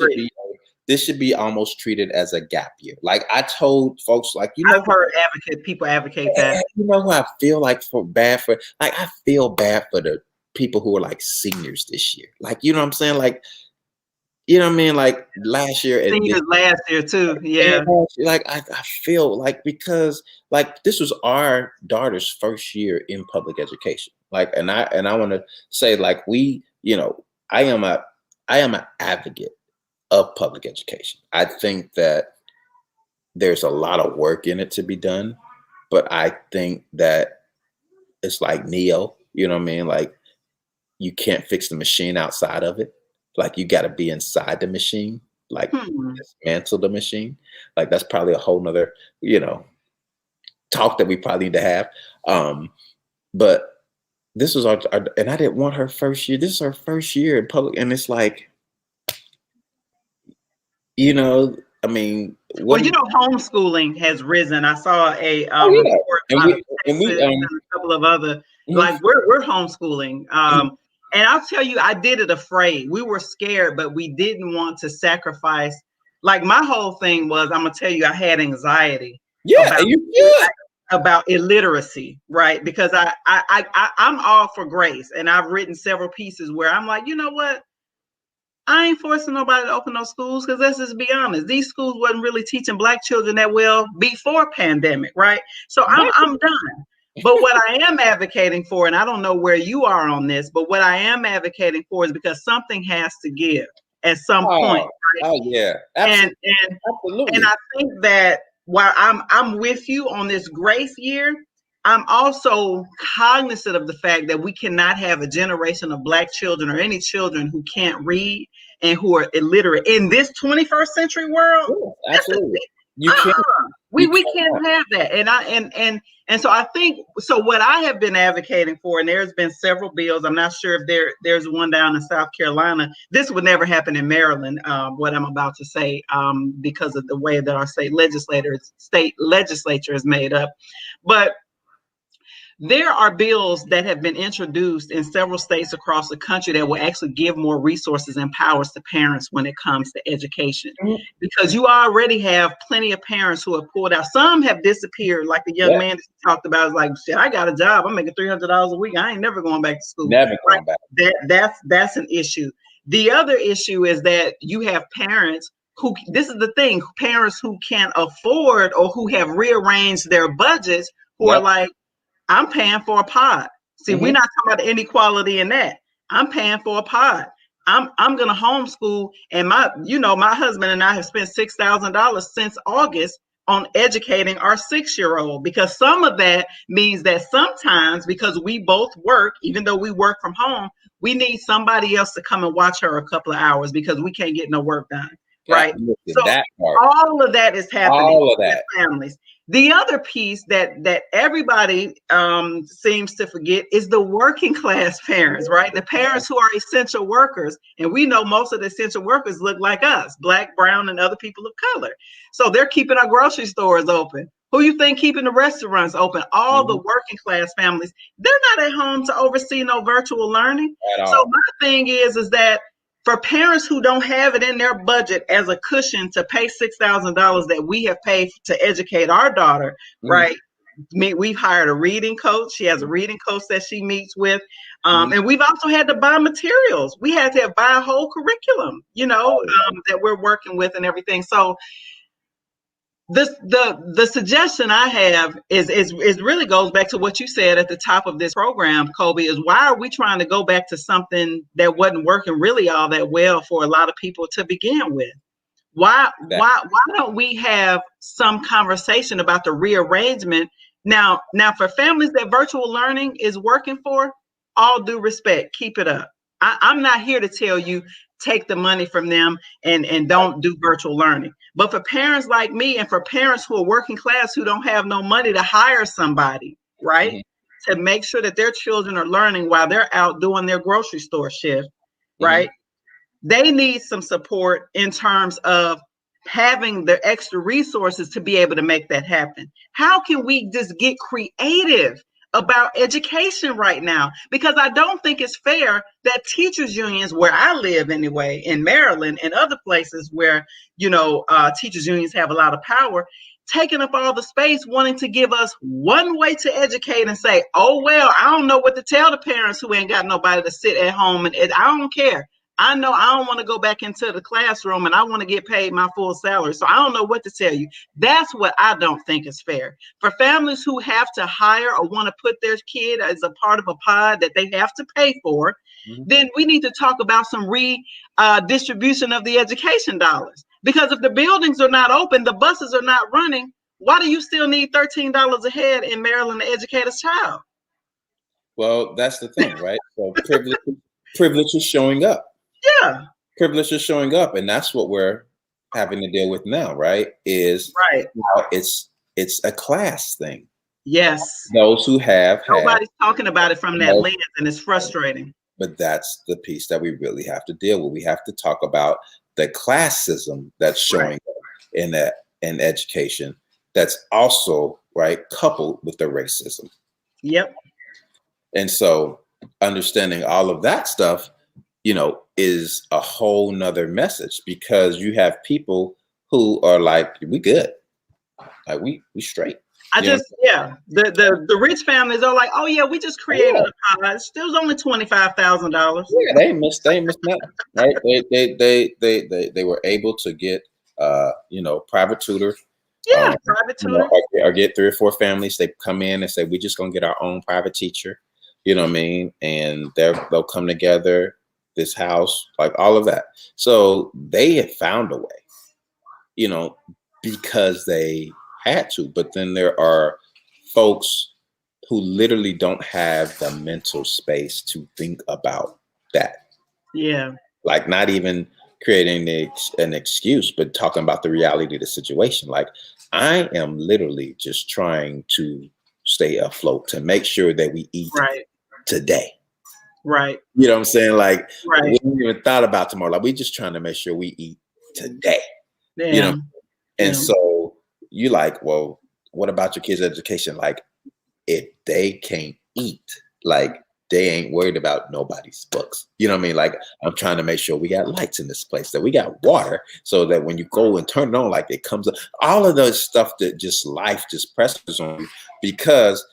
D: should be almost treated as a gap year. Like I told folks, like,
C: I've heard people advocate that.
D: You know who I feel like bad for? Like I feel bad for the people who are like seniors this year. Like, you know what I'm saying? Like, you know what I mean? Like last year.
C: Seniors last year too. Yeah.
D: Like I feel like, because like this was our daughter's first year in public education. Like, and I want to say, like, we, you know, I am an advocate of public education. I think that there's a lot of work in it to be done, but I think that it's like Neo, you know what I mean? Like, you can't fix the machine outside of it. Like, you got to be inside the machine, like dismantle the machine. Like, that's probably a whole nother, talk that we probably need to have. But this was our, and I didn't want her first year. This is her first year in public. And it's like, I mean,
C: well, homeschooling has risen. I saw a
D: yeah.
C: report out of Texas and a couple of other, like we're homeschooling. And I'll tell you, I did it afraid. We were scared, but we didn't want to sacrifice. Like, my whole thing was, I'm gonna tell you, I had anxiety.
D: Yeah,
C: about illiteracy, right? Because I'm all for grace, and I've written several pieces where I'm like, you know what? I ain't forcing nobody to open those schools, because let's just be honest, these schools wasn't really teaching Black children that well before pandemic, right? So I'm done. But what I am advocating for, and I don't know where you are on this, but what I am advocating for is because something has to give at some point. Right?
D: Oh yeah, absolutely.
C: And I think that while I'm with you on this grace year, I'm also cognizant of the fact that we cannot have a generation of Black children or any children who can't read and who are illiterate in this 21st century world.
D: Yeah, absolutely. You can't.
C: We can't have that. And so I think, so what I have been advocating for, and there's been several bills, I'm not sure if there's one down in South Carolina. This would never happen in Maryland, what I'm about to say, because of the way that our state legislature is made up. But there are bills that have been introduced in several states across the country that will actually give more resources and powers to parents when it comes to education. Because you already have plenty of parents who have pulled out. Some have disappeared, like the young man that you talked about is like, shit, I got a job. I'm making $300 a week. I ain't never going back to school.
D: Never going back.
C: That's an issue. The other issue is that you have parents who, this is the thing, parents who can't afford or who have rearranged their budgets, who are like, I'm paying for a pod. See, we're not talking about inequality in that. I'm paying for a pod. I'm going to homeschool, and my husband and I have spent $6,000 since August on educating our 6-year-old, because some of that means that sometimes, because we both work, even though we work from home, we need somebody else to come and watch her a couple of hours because we can't get no work done. Right. So all of that is happening. All of that. Families. The other piece that everybody seems to forget is the working class parents, right? The parents who are essential workers. And we know most of the essential workers look like us, Black, brown, and other people of color. So they're keeping our grocery stores open. Who you think keeping the restaurants open? All the working class families, they're not at home to oversee no virtual learning. So my thing is that for parents who don't have it in their budget as a cushion to pay $6,000 that we have paid to educate our daughter, right? We've hired a reading coach. She has a reading coach that she meets with. And we've also had to buy materials. We had to buy a whole curriculum, that we're working with and everything. So the suggestion I have is really goes back to what you said at the top of this program, Kobie, is why are we trying to go back to something that wasn't working really all that well for a lot of people to begin with? Why don't we have some conversation about the rearrangement? Now for families that virtual learning is working for, all due respect, keep it up. I'm not here to tell you take the money from them and don't do virtual learning. But for parents like me and for parents who are working class who don't have no money to hire somebody, right, to make sure that their children are learning while they're out doing their grocery store shift, right, they need some support in terms of having the extra resources to be able to make that happen. How can we just get creative about education right now? Because I don't think it's fair that teachers unions, where I live anyway, in Maryland and other places where, teachers unions have a lot of power, taking up all the space, wanting to give us one way to educate and say, oh, well, I don't know what to tell the parents who ain't got nobody to sit at home. And I don't care. I know I don't want to go back into the classroom and I want to get paid my full salary. So I don't know what to tell you. That's what I don't think is fair. For families who have to hire or want to put their kid as a part of a pod that they have to pay for, then we need to talk about some redistribution of the education dollars. Because if the buildings are not open, the buses are not running, why do you still need $13 a head in Maryland to educate a child?
D: Well, that's the thing, right? So privilege is showing up.
C: Yeah.
D: Privilege is showing up, and that's what we're having to deal with now, right?
C: Right.
D: It's a class thing.
C: Yes.
D: Those who have
C: Nobody's talking about it from that lens, and it's frustrating.
D: But that's the piece that we really have to deal with. We have to talk about the classism that's showing up in education. That's also coupled with the racism.
C: Yep.
D: And so understanding all of that stuff, is a whole nother message, because you have people who are like, we good. Like we straight.
C: The rich families are like, oh yeah, we just created a college. There was only $25,000.
D: Yeah, they missed nothing, right? They were able to get private tutor.
C: Yeah, private tutor.
D: Or get 3 or 4 families. They come in and say, we're just gonna get our own private teacher. You know what I mean? And they'll come together, this house, like all of that. So they had found a way, because they had to. But then there are folks who literally don't have the mental space to think about that.
C: Yeah.
D: Like not even creating an excuse, but talking about the reality of the situation. Like, I am literally just trying to stay afloat, to make sure that we eat today.
C: Right.
D: You know what I'm saying? Like, we haven't even thought about tomorrow. Like, we're just trying to make sure we eat today.
C: Yeah.
D: And so you like, well, what about your kids' education? Like, if they can't eat, like, they ain't worried about nobody's books. You know what I mean? Like, I'm trying to make sure we got lights in this place, that we got water, so that when you go and turn it on, like, it comes up. All of those stuff that just life just presses on you, because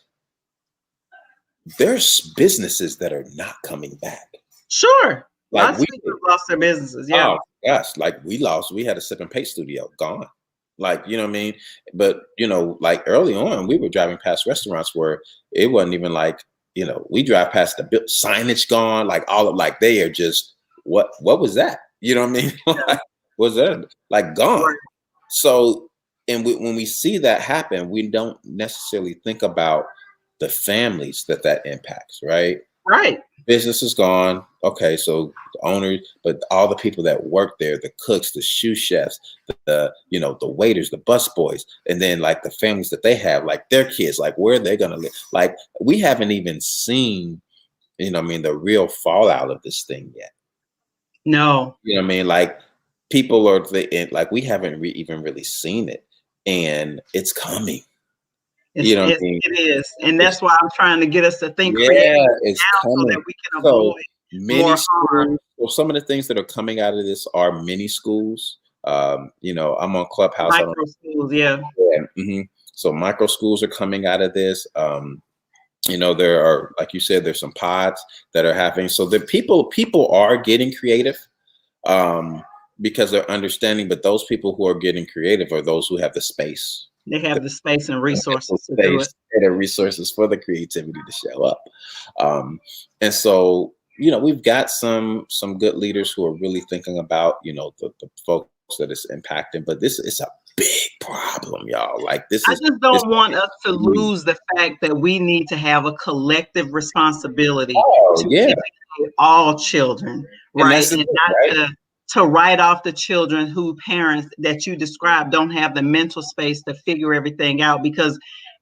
D: there's businesses that are not coming back.
C: Sure.
D: Like,
C: lots of people lost their businesses. Yeah.
D: Oh gosh, like we had a sip and pay studio gone. Like, you know what I mean? But like early on, we were driving past restaurants where it wasn't even like, we drive past the signage gone, like all of, like, they are just, what was that? You know what I mean? Like, was that like gone? Right. So, and when we see that happen, we don't necessarily think about the families that impacts, right? Right. Business is gone. Okay, so the owners, but all the people that work there, the cooks, the sous chefs, the waiters, the bus boys, and then like the families that they have, like their kids, like where are they gonna live? Like, we haven't even seen, the real fallout of this thing yet. No. You know what I mean? Like, people are like, we haven't even really seen it, and it's coming.
C: It is, and that's why I'm trying to get us to think creatively now, so that we can avoid more harm.
D: So some of the things that are coming out of this are mini schools. I'm on Clubhouse.
C: Micro schools, yeah.
D: Mm-hmm. So micro schools are coming out of this. There are, like you said, there's some pods that are happening. So the people are getting creative, because they're understanding. But those people who are getting creative are those who have the space.
C: They have the space and resources to do it.
D: And the resources for the creativity to show up. And so, we've got some good leaders who are really thinking about, the folks that it's impacting. But this is a big problem, y'all. Like, I just don't
C: want us to lose the fact that we need to have a collective responsibility to educate all children, right? And not to write off the children who parents that you described don't have the mental space to figure everything out, because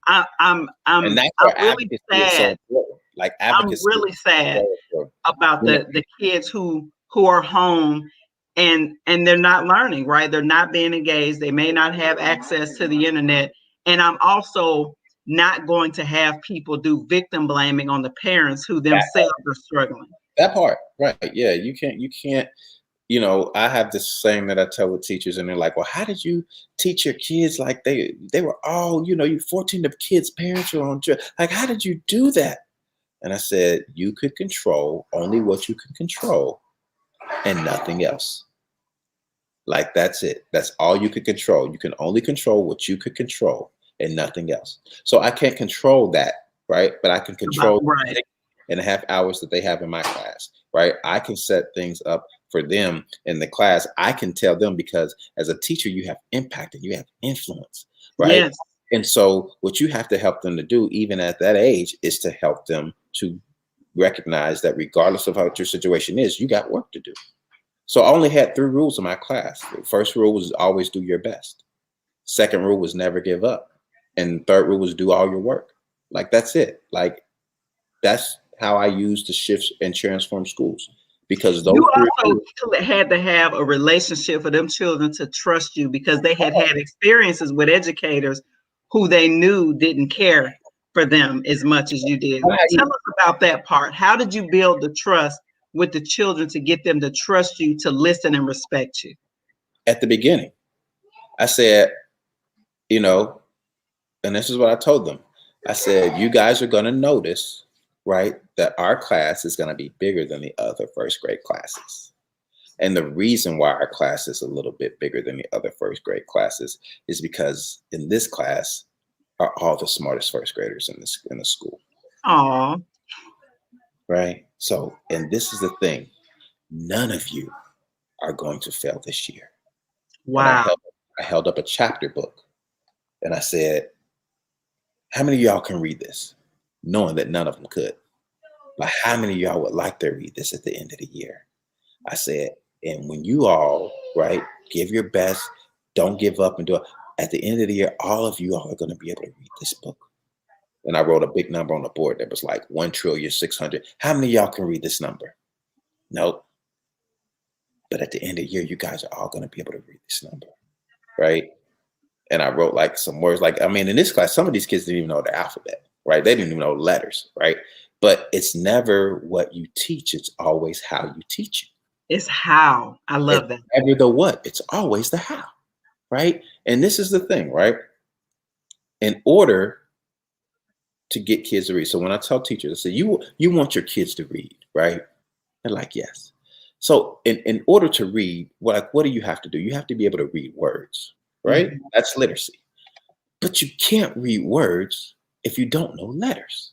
C: I'm really sad.
D: Like,
C: I'm really sad about the kids who are home and they're not learning, right? They're not being engaged. They may not have access to the internet. And I'm also not going to have people do victim blaming on the parents who themselves are struggling.
D: That part, right? Yeah, you can't. I have this saying that I tell with teachers, and they're like, well, how did you teach your kids? Like, they were all, you 14 of kids' parents are on, like, how did you do that? And I said, you could control only what you can control and nothing else. Like, that's it. That's all you can control. You can only control what you could control and nothing else. So I can't control that, right? But I can control 6.5 hours that they have in my class. right? I can set things up for them in the class. I can tell them, because as a teacher, you have impact and you have influence, right?
C: Yes.
D: And so what you have to help them to do, even at that age, is to help them to recognize that regardless of what your situation is, you got work to do. So I only had 3 rules in my class. The first rule was always do your best. Second rule was never give up. And third rule was do all your work. Like, that's it. Like, that's how I use to shift and transform schools. Because those
C: You
D: 3
C: also had to have a relationship for them children to trust you, because they had had experiences with educators who they knew didn't care for them as much as you did. Tell us about that part. How did you build the trust with the children to get them to trust you, to listen and respect you?
D: At the beginning, I said, you know, and this is what I told them. I said, you guys are going to notice, right, that our class is going to be bigger than the other first grade classes. And the reason why our class is a little bit bigger than the other first grade classes is because in this class are all the smartest first graders in the school.
C: Aww.
D: Right? So, and this is the thing, none of you are going to fail this year.
C: Wow.
D: I held up a chapter book and I said, how many of y'all can read this? Knowing that none of them could. But how many of y'all would like to read this at the end of the year? I said, and when you all, right, give your best, don't give up and do it. At the end of the year, all of you all are going to be able to read this book. And I wrote a big number on the board that was like 1,600,000,000. How many of y'all can read this number? Nope. But at the end of the year, you guys are all going to be able to read this number, right? And I wrote like some words, like, I mean, in this class, some of these kids didn't even know the alphabet, right? They didn't even know letters, right? But it's never what you teach. It's always how you teach it.
C: It's how. I love that.
D: Never the what. It's always the how, right? And this is the thing, right? In order to get kids to read. So when I tell teachers, I say, you want your kids to read, right? They're like, yes. So in order to read, what do you have to do? You have to be able to read words, right? Mm-hmm. That's literacy. But you can't read words if you don't know letters.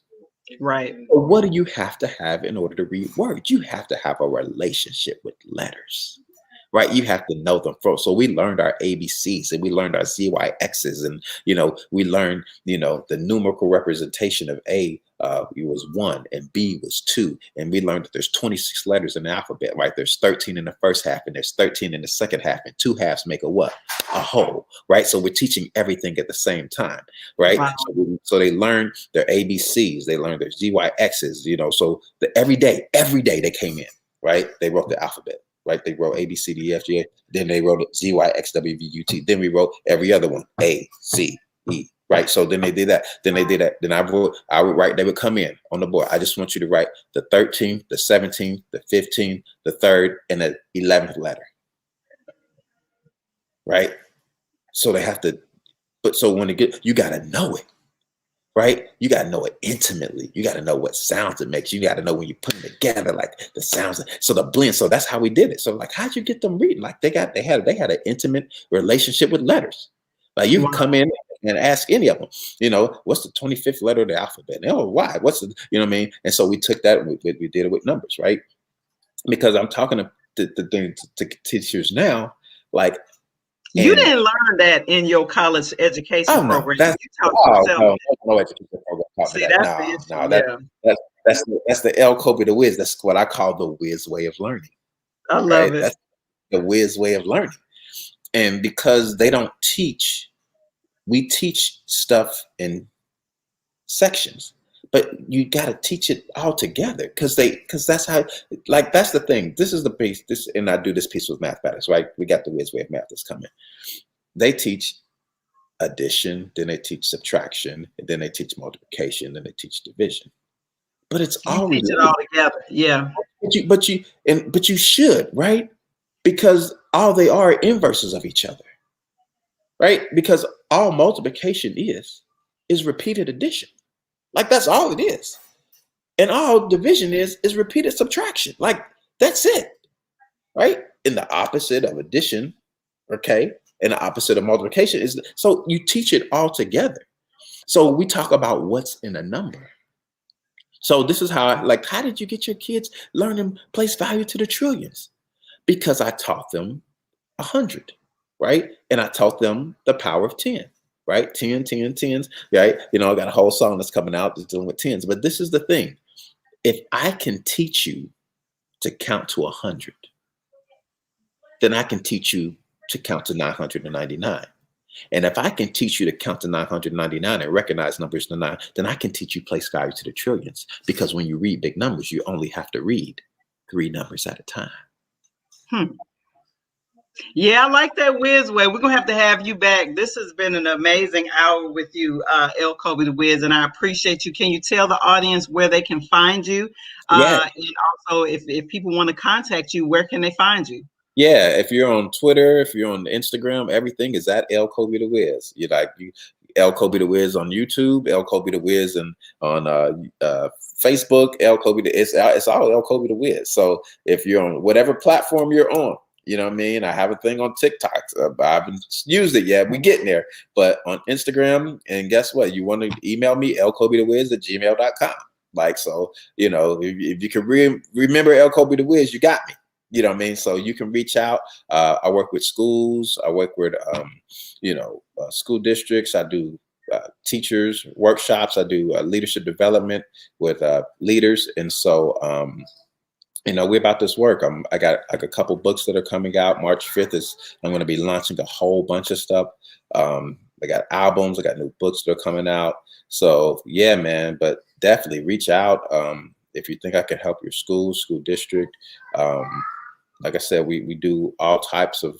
C: Right.
D: So what do you have to have in order to read words? You have to have a relationship with letters, right? You have to know them first. So we learned our ABCs and we learned our ZYXs, and, we learned, the numerical representation of A was 1 and B was 2. And we learned that there's 26 letters in the alphabet, right? There's 13 in the first half and there's 13 in the second half, and 2 halves make a what? A whole, right? So we're teaching everything at the same time, right? Wow. So they learn their ABCs, they learn their ZYXs, so every day they came in, right? They wrote the alphabet, right? They wrote A, B, C, D, E, F, G, A. Then they wrote Z, Y, X, W, V, U, T. Then we wrote every other one, A, C, E, right? So then they did that. Then I would write, they would come in on the board. I just want you to write the 13th, the 17th, the 15th, the 3rd, and the 11th letter, right? So they have to, so when you got to know it, right? You got to know it intimately. You got to know what sounds it makes. You got to know when you put them together, like the sounds. So the blend. So that's how we did it. So like, how'd you get them reading? Like they had an intimate relationship with letters. Like you can come in and ask any of them, what's the 25th letter of the alphabet? And, why? What's the, what I mean? And so we took that and we did it with numbers, right? Because I'm talking to teachers now, like,
C: you didn't learn that in your college education program.
D: No, no education program.
C: See,
D: that's the L Kobie Da Wiz. That's what I call the Wiz way of learning.
C: I love it.
D: That's the Wiz way of learning. And because they don't teach, we teach stuff in sections, but you got to teach it all together because that's how, like, that's the thing. This is the piece, and I do this piece with mathematics, right? We got the Wiz way of math that's coming. They teach addition, then they teach subtraction, and then they teach multiplication, then they teach division. But it's all
C: teach it all together. Yeah.
D: But you should, right? Because all they are inverses of each other, right? Because all multiplication is repeated addition. Like that's all it is. And all division is repeated subtraction. Like that's it, right? And the opposite of addition, okay, and the opposite of multiplication is, so you teach it all together. So we talk about what's in a number. So this is how how did you get your kids learning place value to the trillions? Because I taught them 100, right? And I taught them the power of 10, right? 10, 10, 10s, right? I got a whole song that's coming out that's dealing with tens. But this is the thing. If I can teach you to count to 100, then I can teach you to count to 999. And if I can teach you to count to 999 and recognize numbers to 9, then I can teach you place value to the trillions. Because when you read big numbers, you only have to read 3 numbers at a time.
C: Yeah, I like that whiz way. We're going to have you back. This has been an amazing hour with you, L Kobie Da Wiz, and I appreciate you. Can you tell the audience where they can find you?
D: Yeah.
C: And also, if people want to contact you, where can they find you?
D: Yeah, if you're on Twitter, if you're on Instagram, everything is at L Kobie Da Wiz. L Kobie Da Wiz on YouTube, L Kobie Da Wiz and on Facebook, L Kobie Da. It's all L Kobie Da Wiz. So if you're on whatever platform you're on, you know what I mean? I have a thing on TikTok. I haven't used it yet. We're getting there. But on Instagram, and guess what? You want to email me, lkobiedawiz@gmail.com. So, if you can remember L Kobie Da Wiz, you got me. You know what I mean? So you can reach out. I work with schools. I work with, school districts. I do teachers workshops. I do leadership development with leaders. And so, we're about this work. I got like a couple books that are coming out. March 5th I'm going to be launching a whole bunch of stuff. I got albums. I got new books that are coming out. So yeah, man, but definitely reach out. If you think I can help your school district. Like I said, we do all types of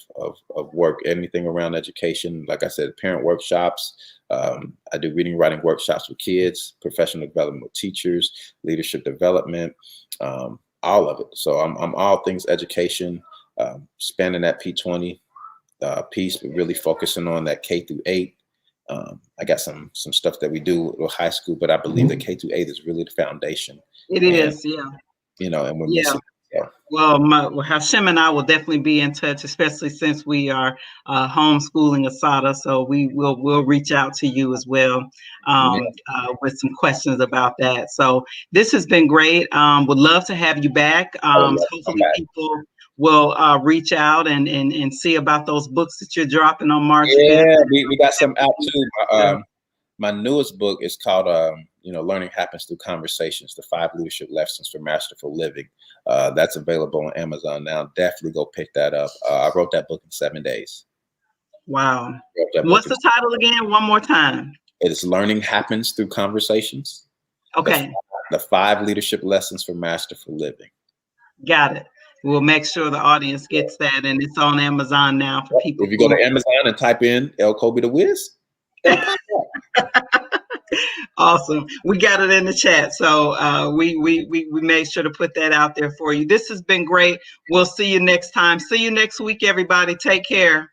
D: work, anything around education. Like I said, parent workshops. I do reading, writing workshops with kids, professional development with teachers, leadership development, all of it. So I'm all things education, spanning that P20 piece, but really focusing on that K through 8. I got some stuff that we do with high school, but I believe that K through 8 is really the foundation.
C: It is, yeah.
D: And we're missing. Yeah.
C: Well, Hashem and I will definitely be in touch, especially since we are homeschooling Asada. So we'll reach out to you as well with some questions about that. So this has been great. Would love to have you back. Hopefully people will reach out and see about those books that you're dropping on March 5th.
D: Yeah, we got some out too. My newest book is called Learning Happens Through Conversations, the 5 leadership lessons for masterful living. That's available on Amazon now. Definitely go pick that up. I wrote that book in 7 days.
C: Wow. What's the title again? One more time.
D: It's Learning Happens Through Conversations.
C: Okay.
D: The 5 leadership lessons for masterful living.
C: Got it. We'll make sure the audience gets that, and it's on Amazon now for people.
D: If you go to Amazon and type in L Kobie Da Wiz,
C: awesome. We got it in the chat, so we made sure to put that out there for you. This has been great. We'll see you next time. See you next week, everybody. Take care.